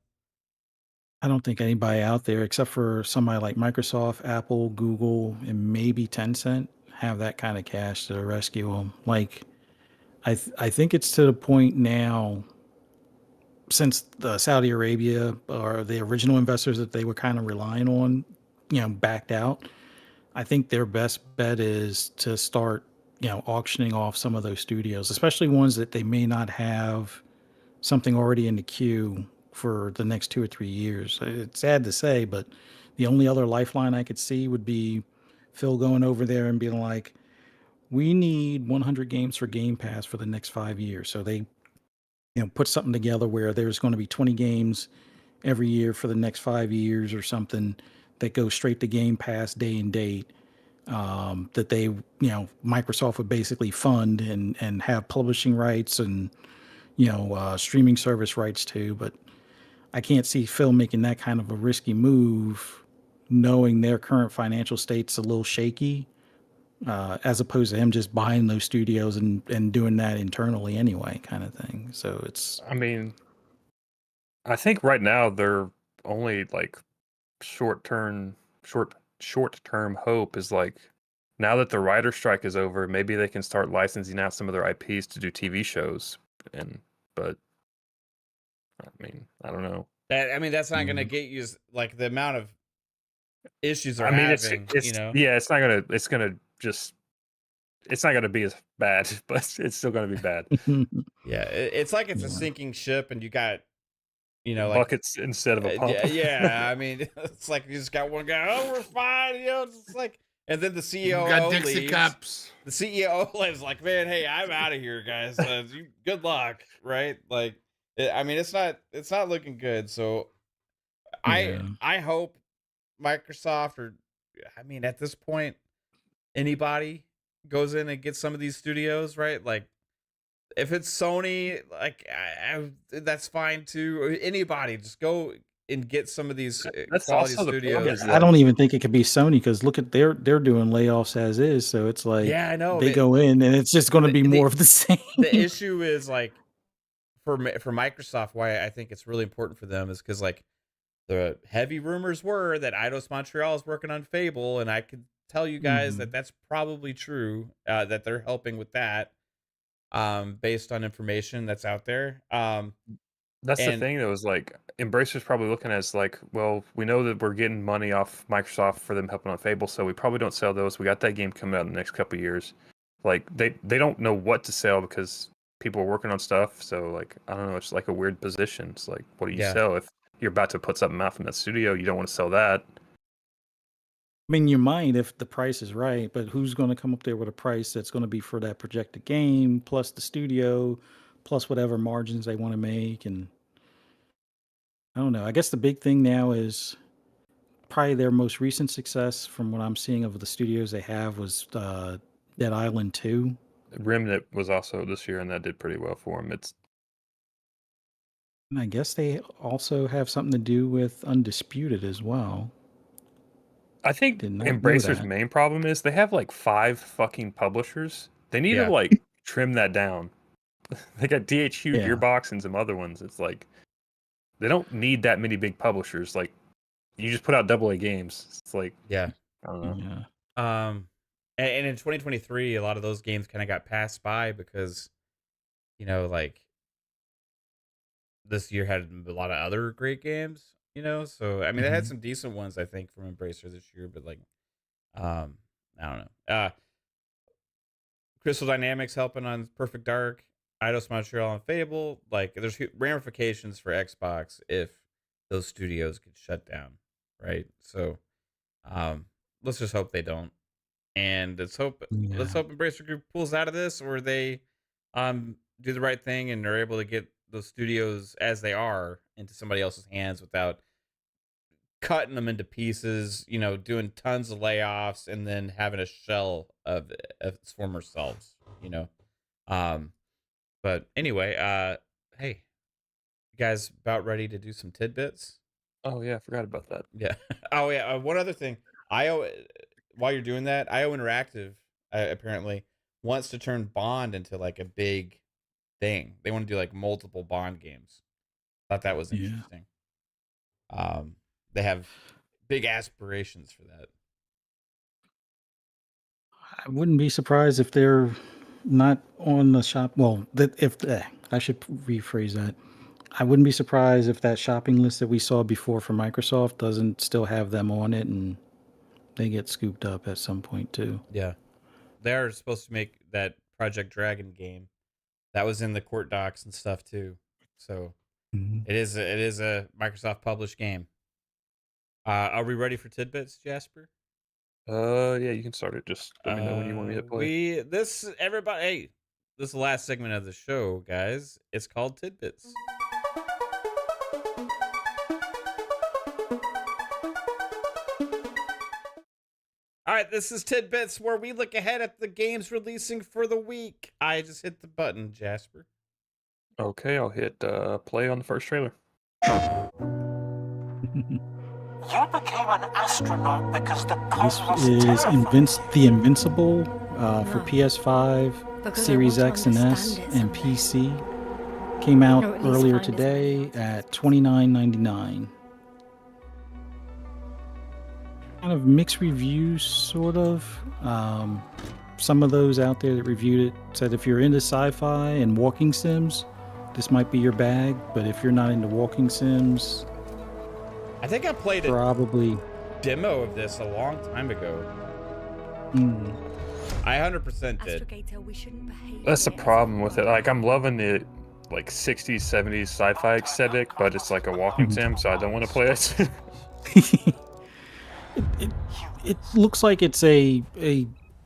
I don't think anybody out there, except for somebody like Microsoft, Apple, Google, and maybe Tencent, have that kind of cash to rescue them. Like, I think it's to the point now, since the Saudi Arabia or the original investors that they were kind of relying on, backed out. I think their best bet is to start, auctioning off some of those studios, especially ones that they may not have something already in the queue for the next 2 or 3 years. It's sad to say, but the only other lifeline I could see would be Phil going over there and being like, we need 100 games for Game Pass for the next 5 years. So they, put something together where there's going to be 20 games every year for the next 5 years or something that goes straight to Game Pass day and date. That they, Microsoft would basically fund and have publishing rights and, streaming service rights too. But I can't see Phil making that kind of a risky move, knowing their current financial state's a little shaky, as opposed to him just buying those studios and doing that internally anyway, kind of thing. So it's. I mean, I think right now they're only like short-term hope is like now that the writer strike is over, maybe they can start licensing out some of their IPs to do TV shows. But I mean, I don't know. That's not going to get you like the amount of issues they're I mean, having. it's yeah, it's not gonna be as bad, but it's still gonna be bad. Yeah, it's like it's a sinking ship, and you got, like buckets instead of a pump. Yeah, I mean, it's like you just got one guy. Oh, we're fine, It's like, and then the CEO got Dixie leaves. cups. The CEO lives like, man, hey, I'm out of here, guys. Good luck, right? Like, I mean, it's not looking good. So Yeah. I hope Microsoft, or I mean, at this point, anybody goes in and gets some of these studios, right? Like, if it's Sony, like that's fine too. Or anybody, just go and get some of these That's quality also the problem studios. is I don't even think it could be Sony because look at they're doing layoffs as is. So it's like Yeah, I know. they go in and it's just going to be more of the same. The issue is like for Microsoft, why I think it's really important for them is because like the heavy rumors were that Eidos Montreal is working on Fable, and I could tell you guys that that's probably true. That they're helping with that, based on information that's out there. That's the thing though, is like Embracer's probably looking at it as like, well, we know that we're getting money off Microsoft for them helping on Fable, so we probably don't sell those. We got that game coming out in the next couple of years. Like they don't know what to sell because people are working on stuff. So like I don't know, it's like a weird position. It's like, what do you sell if you're about to put something out from that studio? You don't want to sell that. I mean, you might if the price is right, but who's going to come up there with a price that's going to be for that projected game plus the studio plus whatever margins they want to make? And I don't know. I guess the big thing now is probably their most recent success from what I'm seeing of the studios they have was Dead Island 2. Remnant was also this year, and that did pretty well for them. And I guess they also have something to do with Undisputed as well. I think Did not know Embracer's that. main problem is they have like 5 fucking publishers. They need to like trim that down. They got DHQ, Yeah. Gearbox, and some other ones. It's like they don't need that many big publishers. Like you just put out AA games. It's like Yeah. I don't know. Yeah. And in 2023, a lot of those games kind of got passed by because, you know, like this year had a lot of other great games, you know. So I mean, they had some decent ones, I think, from Embracer this year, but like, I don't know. Crystal Dynamics helping on Perfect Dark, Eidos Montreal on Fable. Like, there's ramifications for Xbox if those studios get shut down, right? So, let's just hope they don't. And let's hope Embracer Group pulls out of this, or they do the right thing and are able to get those studios as they are into somebody else's hands without cutting them into pieces, you know, doing tons of layoffs and then having a shell of its former selves, you know. But anyway, hey, you guys about ready to do some tidbits? Oh yeah, I forgot about that. Yeah. Oh yeah. One other thing, while you're doing that, IO Interactive apparently wants to turn Bond into like a big thing. They want to do like multiple Bond games. Thought that was interesting. They have big aspirations for that. I wouldn't be surprised if they're not on the shop. Well, I should rephrase that. I wouldn't be surprised if that shopping list that we saw before for Microsoft doesn't still have them on it, and they get scooped up at some point too. Yeah, they're supposed to make that Project Dragon game. That was in the court docs and stuff too. So it is a Microsoft published game. Are we ready for tidbits, Jasper? Yeah, you can start it. Just let me know when you want me to play. This is the last segment of the show, guys. It's called Tidbits. All right, this is Tidbits, where we look ahead at the games releasing for the week. I just hit the button, Jasper. Okay, I'll hit play on the first trailer. You became an astronaut because the This is The Invincible for PS5, Series X and S, and PC. Came out earlier today at $29.99. Kind of mixed reviews, sort of. Some of those out there that reviewed it said if you're into sci-fi and walking sims, this might be your bag. But if you're not into walking sims, I think I played probably demo of this a long time ago. I 100% did. That's the problem with it. Like, I'm loving the like 60s, 70s sci-fi aesthetic, but it's like a walking sim, so I don't want to play it. It looks like it's a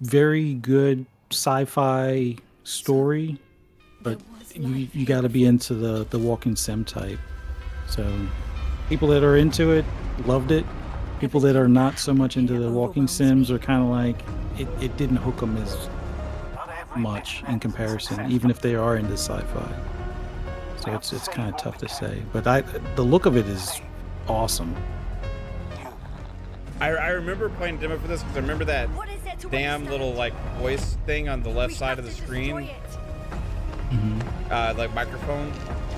very good sci-fi story, but you got to be into the walking sim type. So people that are into it loved it. People that are not so much into the walking sims are kind of like it didn't hook them as much in comparison, even if they are into sci-fi. So it's kind of tough to say, but the look of it is awesome. I remember playing a demo for this because I remember that damn little like voice thing on the left side of the screen, like microphone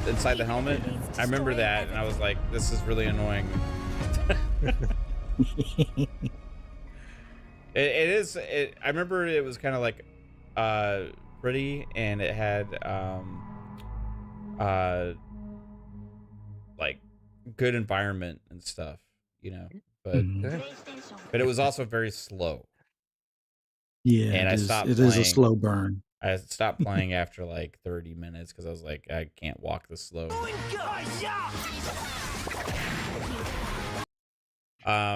inside the helmet. I remember that, and I was like, "This is really annoying." It is. I remember it was kind of like pretty, and it had like good environment and stuff, you know. But but it was also very slow. Yeah, and I stopped. It is a slow burn. I stopped playing after like 30 minutes because I was like, I can't walk this slow.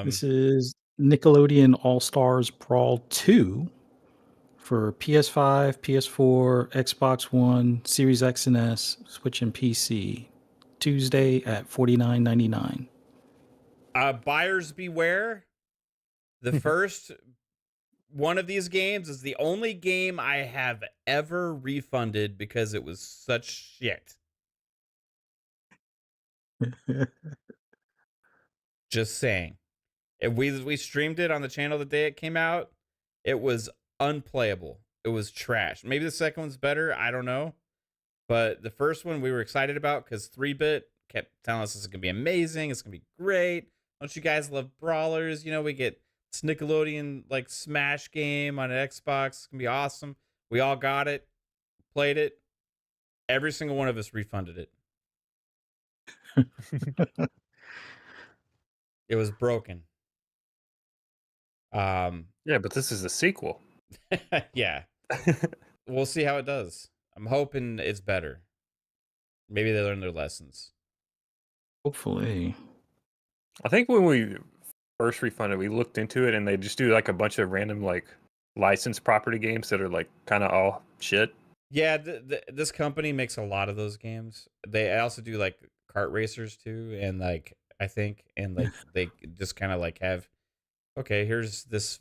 This is Nickelodeon All-Stars Brawl 2 for PS5, PS4, Xbox One, Series X and S, Switch and PC. Tuesday at $49.99. Buyers beware. The first one of these games is the only game I have ever refunded because it was such shit. Just saying. If we streamed it on the channel the day it came out, it was unplayable. It was trash. Maybe the second one's better. I don't know. But the first one we were excited about because 3-bit kept telling us this is going to be amazing. It's going to be great. Don't you guys love brawlers? You know, we get this Nickelodeon like Smash game on an Xbox. It's going to be awesome. We all got it, played it. Every single one of us refunded it. It was broken. Yeah, but this is the sequel. Yeah. We'll see how it does. I'm hoping it's better. Maybe they learn their lessons. Hopefully. I think when we first refunded, we looked into it and they just do like a bunch of random like licensed property games that are like kind of all shit. Yeah, this company makes a lot of those games. They also do like kart racers too, and like I think, and like they just kind of like have, okay, here's this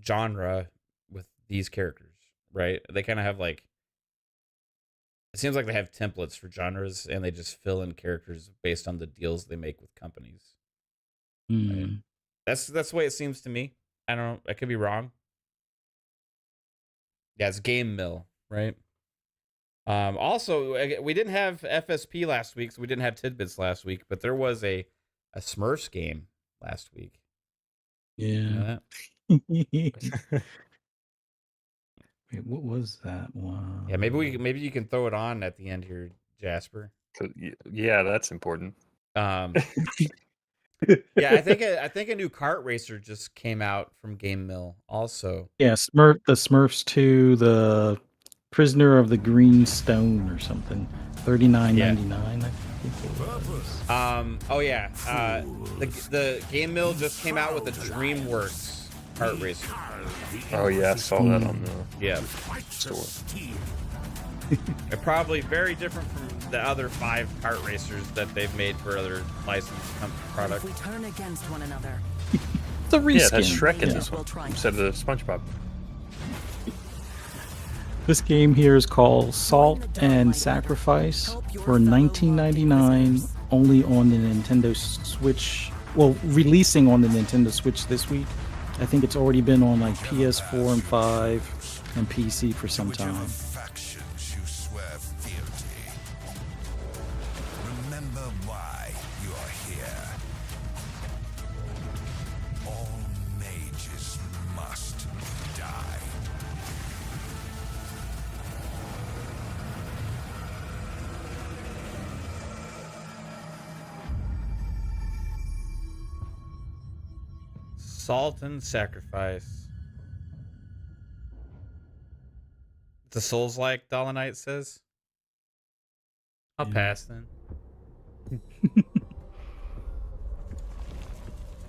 genre with these characters, right? They kind of have like, it seems like they have templates for genres, and they just fill in characters based on the deals they make with companies. Right? That's the way it seems to me. I don't know. I could be wrong. Yeah, it's Game Mill, right? Also, we didn't have FSP last week, so we didn't have tidbits last week, but there was a Smurfs game last week. Yeah. You know Wait, what was that one? yeah, maybe you can throw it on at the end here, Jasper. So, yeah, that's important. Yeah, I think a new kart racer just came out from Game Mill also. Yeah, the Smurfs 2, the Prisoner of the Green Stone or something. $39.99. I think it was. Oh yeah. The Game Mill just came out with the DreamWorks kart racer. Oh yeah, I saw that on the store. They're probably very different from the other 5 kart racers that they've made for other licensed products. We turn against one another. It's a reskin. Yeah, that's Shrek in this one instead of the SpongeBob. This game here is called Salt and Sacrifice for $19.99, only on the Nintendo Switch. Well, releasing on the Nintendo Switch this week. I think it's already been on like PS4 and 5 and PC for some time. Factions you swear fealty. Remember why you are here. All mages must die. Salt and Sacrifice. The Souls-like, Dollar Knight says. I'll pass then.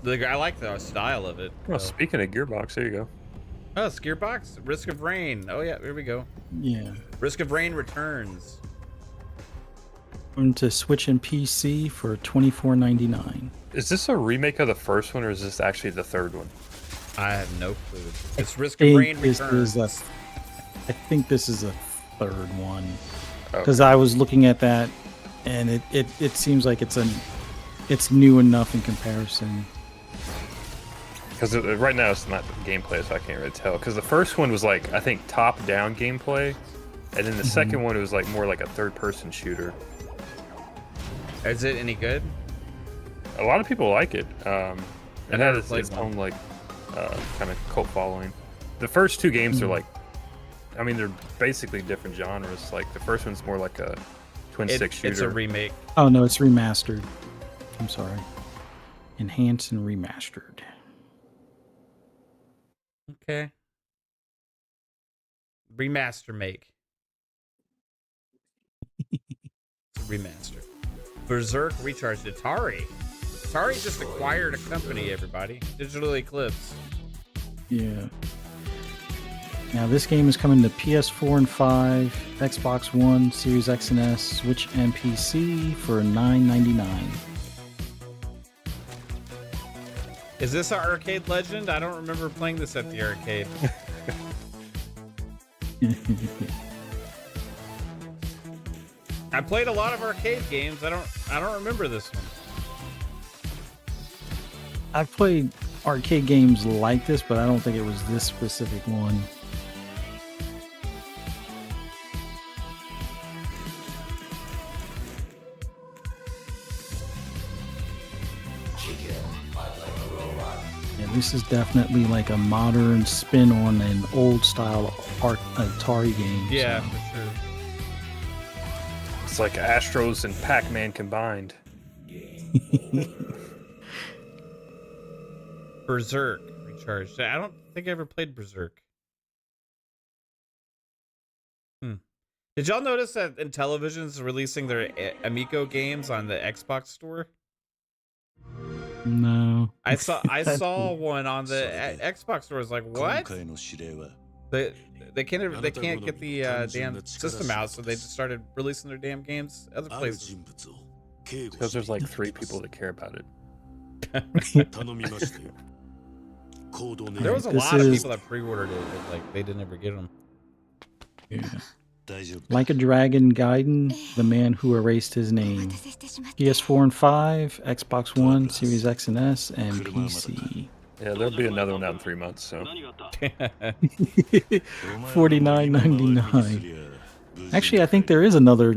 I like the style of it. Well, so. speaking of Gearbox, there you go. Oh, it's Gearbox? Risk of Rain. Oh yeah, here we go. Yeah. Risk of Rain returns. Going to Switch and PC for $24.99. Is this a remake of the first one, or is this actually the third one? I have no clue. It's Risk of Rain Returns. I think this is a third one. Oh. Because I was looking at that, and it seems like it's new enough in comparison. Because right now it's not gameplay, so I can't really tell. Because the first one was like, I think, top-down gameplay, and then the second one, it was like more like a third-person shooter. Is it any good? A lot of people like it. It never has played its one. own like kind of cult following. The first two games are like, I mean, they're basically different genres. Like the first one's more like a twin stick shooter. It's a remake. Oh no, it's remastered. I'm sorry. Enhanced and remastered. Okay. Remaster make. Remaster. Berserk recharged Atari. Atari just acquired a company, everybody. Digital Eclipse. Yeah. Now this game is coming to PS4 and 5, Xbox One, Series X and S, Switch and PC for $9.99. Is this an arcade legend? I don't remember playing this at the arcade. I played a lot of arcade games. I don't remember this one. I've played arcade games like this, but I don't think it was this specific one. Yeah, this is definitely like a modern spin on an old style Atari game. Yeah, so. for sure. It's like Astros and Pac-Man combined. Berserk recharged. I don't think I ever played Berserk. Did y'all notice that Intellivision's releasing their Amico games on the Xbox store? No. I saw one on the Xbox store. I was like, what? They can't get the damn system out, so they just started releasing their damn games other places. Because there's like 3 people that care about it. There was a lot of people that pre-ordered it, but like they didn't ever get them. Yeah. Like a Dragon Gaiden, the man who erased his name. PS4 and 5, Xbox One, Series X and S, and PC. Yeah, there'll be another one out in 3 months, so. $49.99. Actually, I think there is another,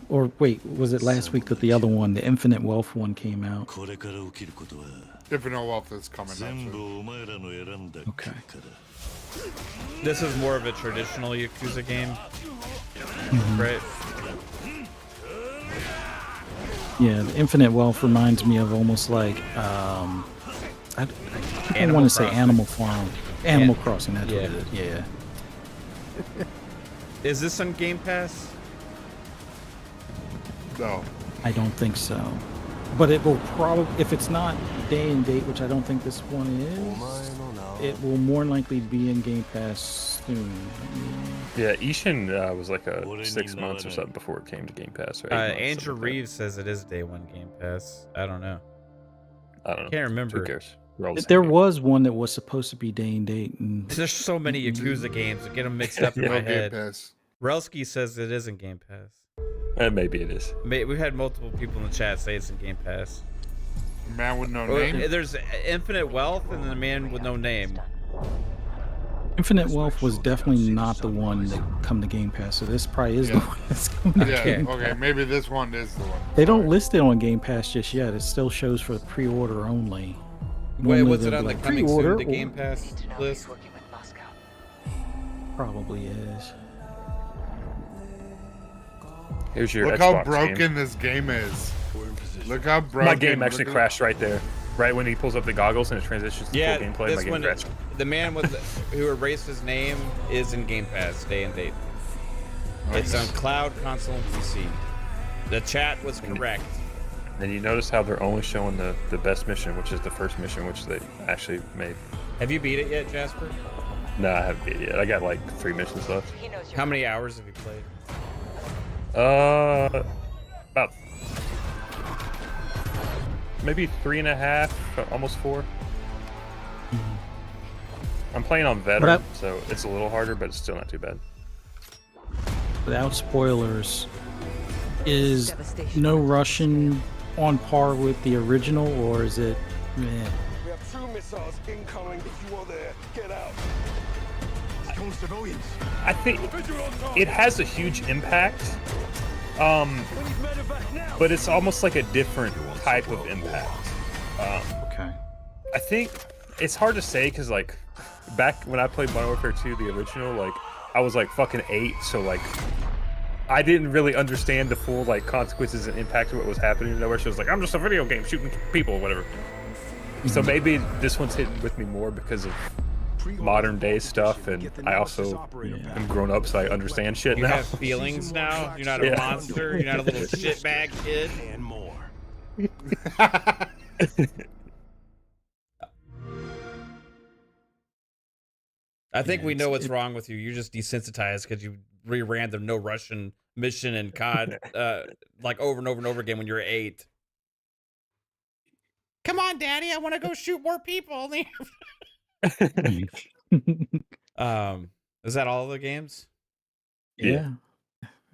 or wait, was it last week that the other one, the Infinite Wealth one, came out? Infinite Wealth is coming out soon. Okay. This is more of a traditional Yakuza game, right? Yeah, the Infinite Wealth reminds me of almost like, I want to say Animal Farm. Animal Crossing, that's what it is. Yeah. Is this on Game Pass? No. I don't think so. But it will probably, if it's not day and date, which I don't think this one is, it will more likely be in Game Pass soon. Yeah, Ishin was like a 6 months or something before it came to Game Pass. Or 8 months, Andrew something like Reeves says it is day one Game Pass. I don't know. that. I don't know. Can't remember. Who cares? We're all the same There game. was one that was supposed to be day and date. And There's so many Yakuza games. I get them mixed up in Yeah. my No Game head. Pass. Rellskee says it is in Game Pass. Maybe it is. We've had multiple people in the chat say it's in Game Pass. Man with no name. There's Infinite Wealth and the Man with No Name. Infinite Wealth was definitely not the one that come to Game Pass, so this probably is the one that's coming to Yeah, Game okay, maybe this one is the one. They don't list it on Game Pass just yet. It still shows for pre-order only. Wait, Normally was it they'll on be the like, coming soon pre-order to or- Game Pass list? Probably is. Here's your Look Xbox how broken game. this game is. Look how broken. My game actually look at- crashed right there. Right when he pulls up the goggles and it transitions to Yeah, full gameplay, my this game one, crashed. the man with who erased his name is in Game Pass, day and date. It's on cloud, console, and PC. The chat was correct. Then you notice how they're only showing the best mission, which is the first mission, which they actually made. Have you beat it yet, Jasper? No, I haven't beat it yet. I got like 3 missions left. How many hours have you played? About maybe 3.5, almost 4. I'm playing on veteran, so it's a little harder, but it's still not too bad. Without spoilers, is No Russian on par with the original, or is it meh? We have 2 missiles incoming. If you are there, get out. Kill civilians. I think it has a huge impact, but it's almost like a different type of impact. Okay. I think it's hard to say because, like, back when I played Modern Warfare 2, the original, like, I was like fucking 8, so like I didn't really understand the full like consequences and impact of what was happening nowhere. So it was like, I'm just a video game shooting people or whatever. So maybe this one's hitting with me more because of modern day stuff, and I also am grown up, so I understand shit You now. have feelings now. You're not a monster. You're not a little shitbag kid. And more. I think we know what's wrong with you. You're just desensitized because you reran the No Russian mission in COD like over and over and over again when you were 8. Come on, Daddy, I want to go shoot more people. Is that all the games? Yeah.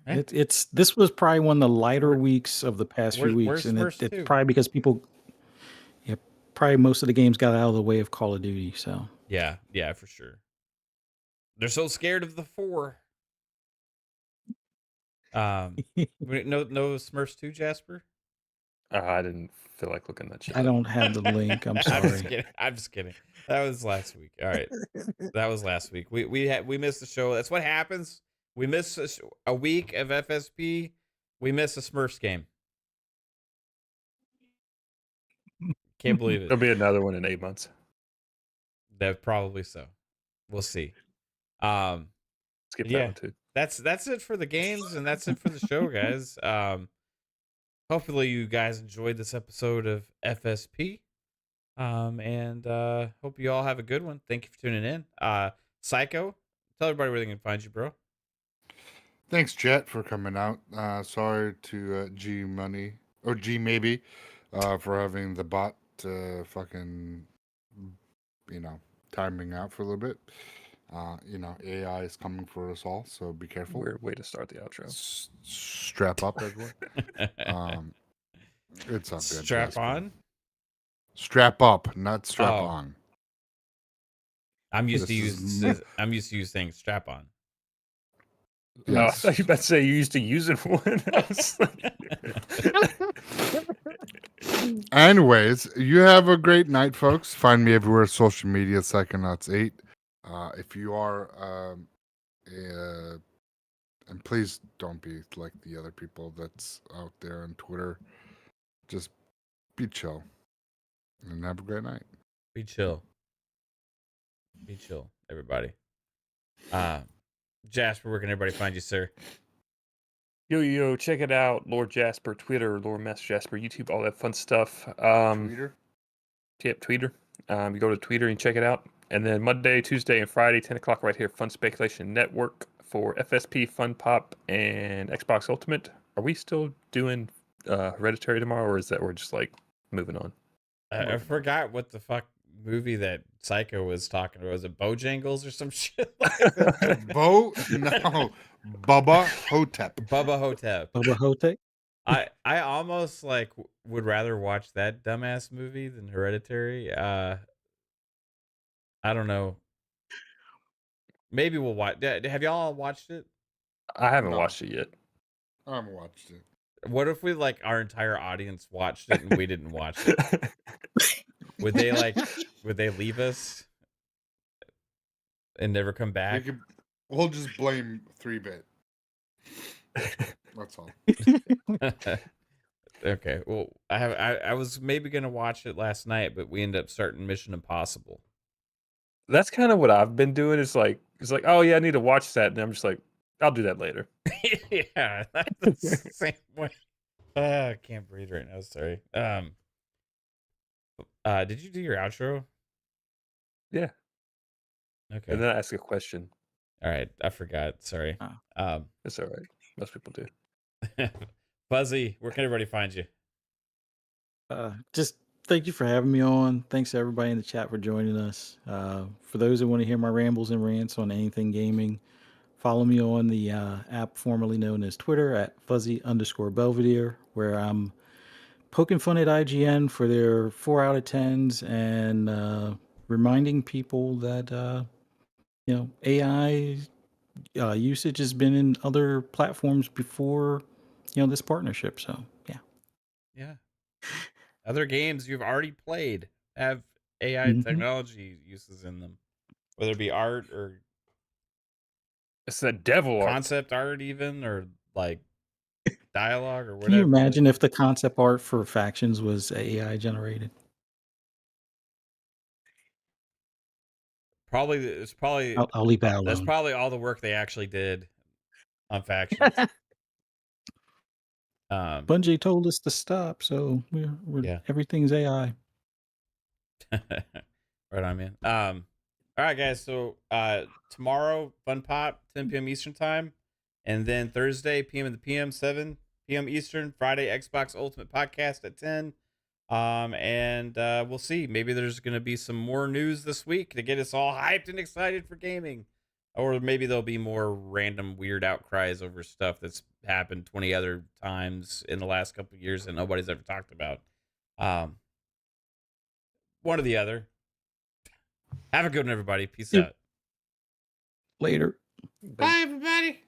It's this was probably one of the lighter weeks of the past few weeks, and it's probably because people, probably most of the games got out of the way of Call of Duty. So yeah, for sure. They're so scared of the 4. No Smurfs 2, Jasper. I didn't feel like looking that shit. I don't have the link. I'm sorry. I'm just kidding. That was last week. All right, that was last week. We missed the show. That's what happens. We miss a week of FSP. We miss a Smurfs game. Can't believe it. There'll be another one in 8 months. That probably so. We'll see. Skip that one too. That's it for the games, and that's it for the show, guys. Hopefully you guys enjoyed this episode of FSP. And hope you all have a good one. Thank you for tuning in. Psycho, tell everybody where they can find you, bro. Thanks, Jet, for coming out. Sorry to G Money or G Maybe for having the bot fucking timing out for a little bit. AI is coming for us all, so be careful. Weird way to start the outro. Strap up, everyone. It's all good. Strap on? Strap up, not strap on. I'm used to you saying strap on. Yes. No, I thought you were about to say you used to using one. Anyways, you have a great night, folks. Find me everywhere, social media, Psychonauts 8. If you are, and please don't be like the other people that's out there on Twitter. Just be chill and have a great night. Be chill. Be chill, everybody. Jasper, where can everybody find you, sir? Yo, check it out. Lord Jasper, Twitter, Lord Master Jasper, YouTube, all that fun stuff. Twitter? Yep, Twitter. You go to Twitter and check it out. And then Monday, Tuesday, and Friday, 10 o'clock right here, Fun Speculation Network for FSP, Fun Pop, and Xbox Ultimate. Are we still doing Hereditary tomorrow, or is that we're just like moving on? I forgot what the fuck movie that Psycho was talking about. Was it Bojangles or some shit? No. Bubba Hotep. Bubba Hotep. Bubba Hotep? I almost like would rather watch that dumbass movie than Hereditary. I don't know. Maybe we'll watch. Have y'all watched it? I haven't watched it yet. I haven't watched it. What if we like our entire audience watched it and we didn't watch it? Would they leave us and never come back? We'll just blame 3-bit. That's all. Okay. Well, I was maybe gonna watch it last night, but we ended up starting Mission Impossible. That's kind of what I've been doing. It's like, oh yeah, I need to watch that, and I'm just like, I'll do that later. Yeah, that's the same way. I can't breathe right now. Sorry. Did you do your outro? Yeah. Okay. And then I ask a question. All right. I forgot. Sorry. It's all right. Most people do. Fuzzy, where can everybody find you? Just thank you for having me on. Thanks to everybody in the chat for joining us. For those that want to hear my rambles and rants on anything gaming, follow me on the app formerly known as Twitter at fuzzy_Belvedere, where I'm poking fun at IGN for their 4 out of 10s and reminding people that AI usage has been in other platforms before this partnership. So Yeah. Other games you've already played have AI Mhm. technology uses in them, whether it be art or It's that devil art. concept art, even, or like dialogue or whatever. Can you imagine if the concept art for factions was AI generated? Probably it's probably I'll leave that that's alone. probably all the work they actually did on factions. Bungie told us to stop, so we're Yeah. everything's AI. Right on, man. All right, guys. So tomorrow, Fun Pop, 10 p.m. Eastern time, and then Thursday, PM in the PM, 7 p.m. Eastern. Friday, Xbox Ultimate Podcast at 10. And we'll see. Maybe there's going to be some more news this week to get us all hyped and excited for gaming, or maybe there'll be more random weird outcries over stuff that's happened 20 other times in the last couple of years that nobody's ever talked about. One or the other. Have a good one, everybody. Peace Yep. out. Later. Bye, everybody.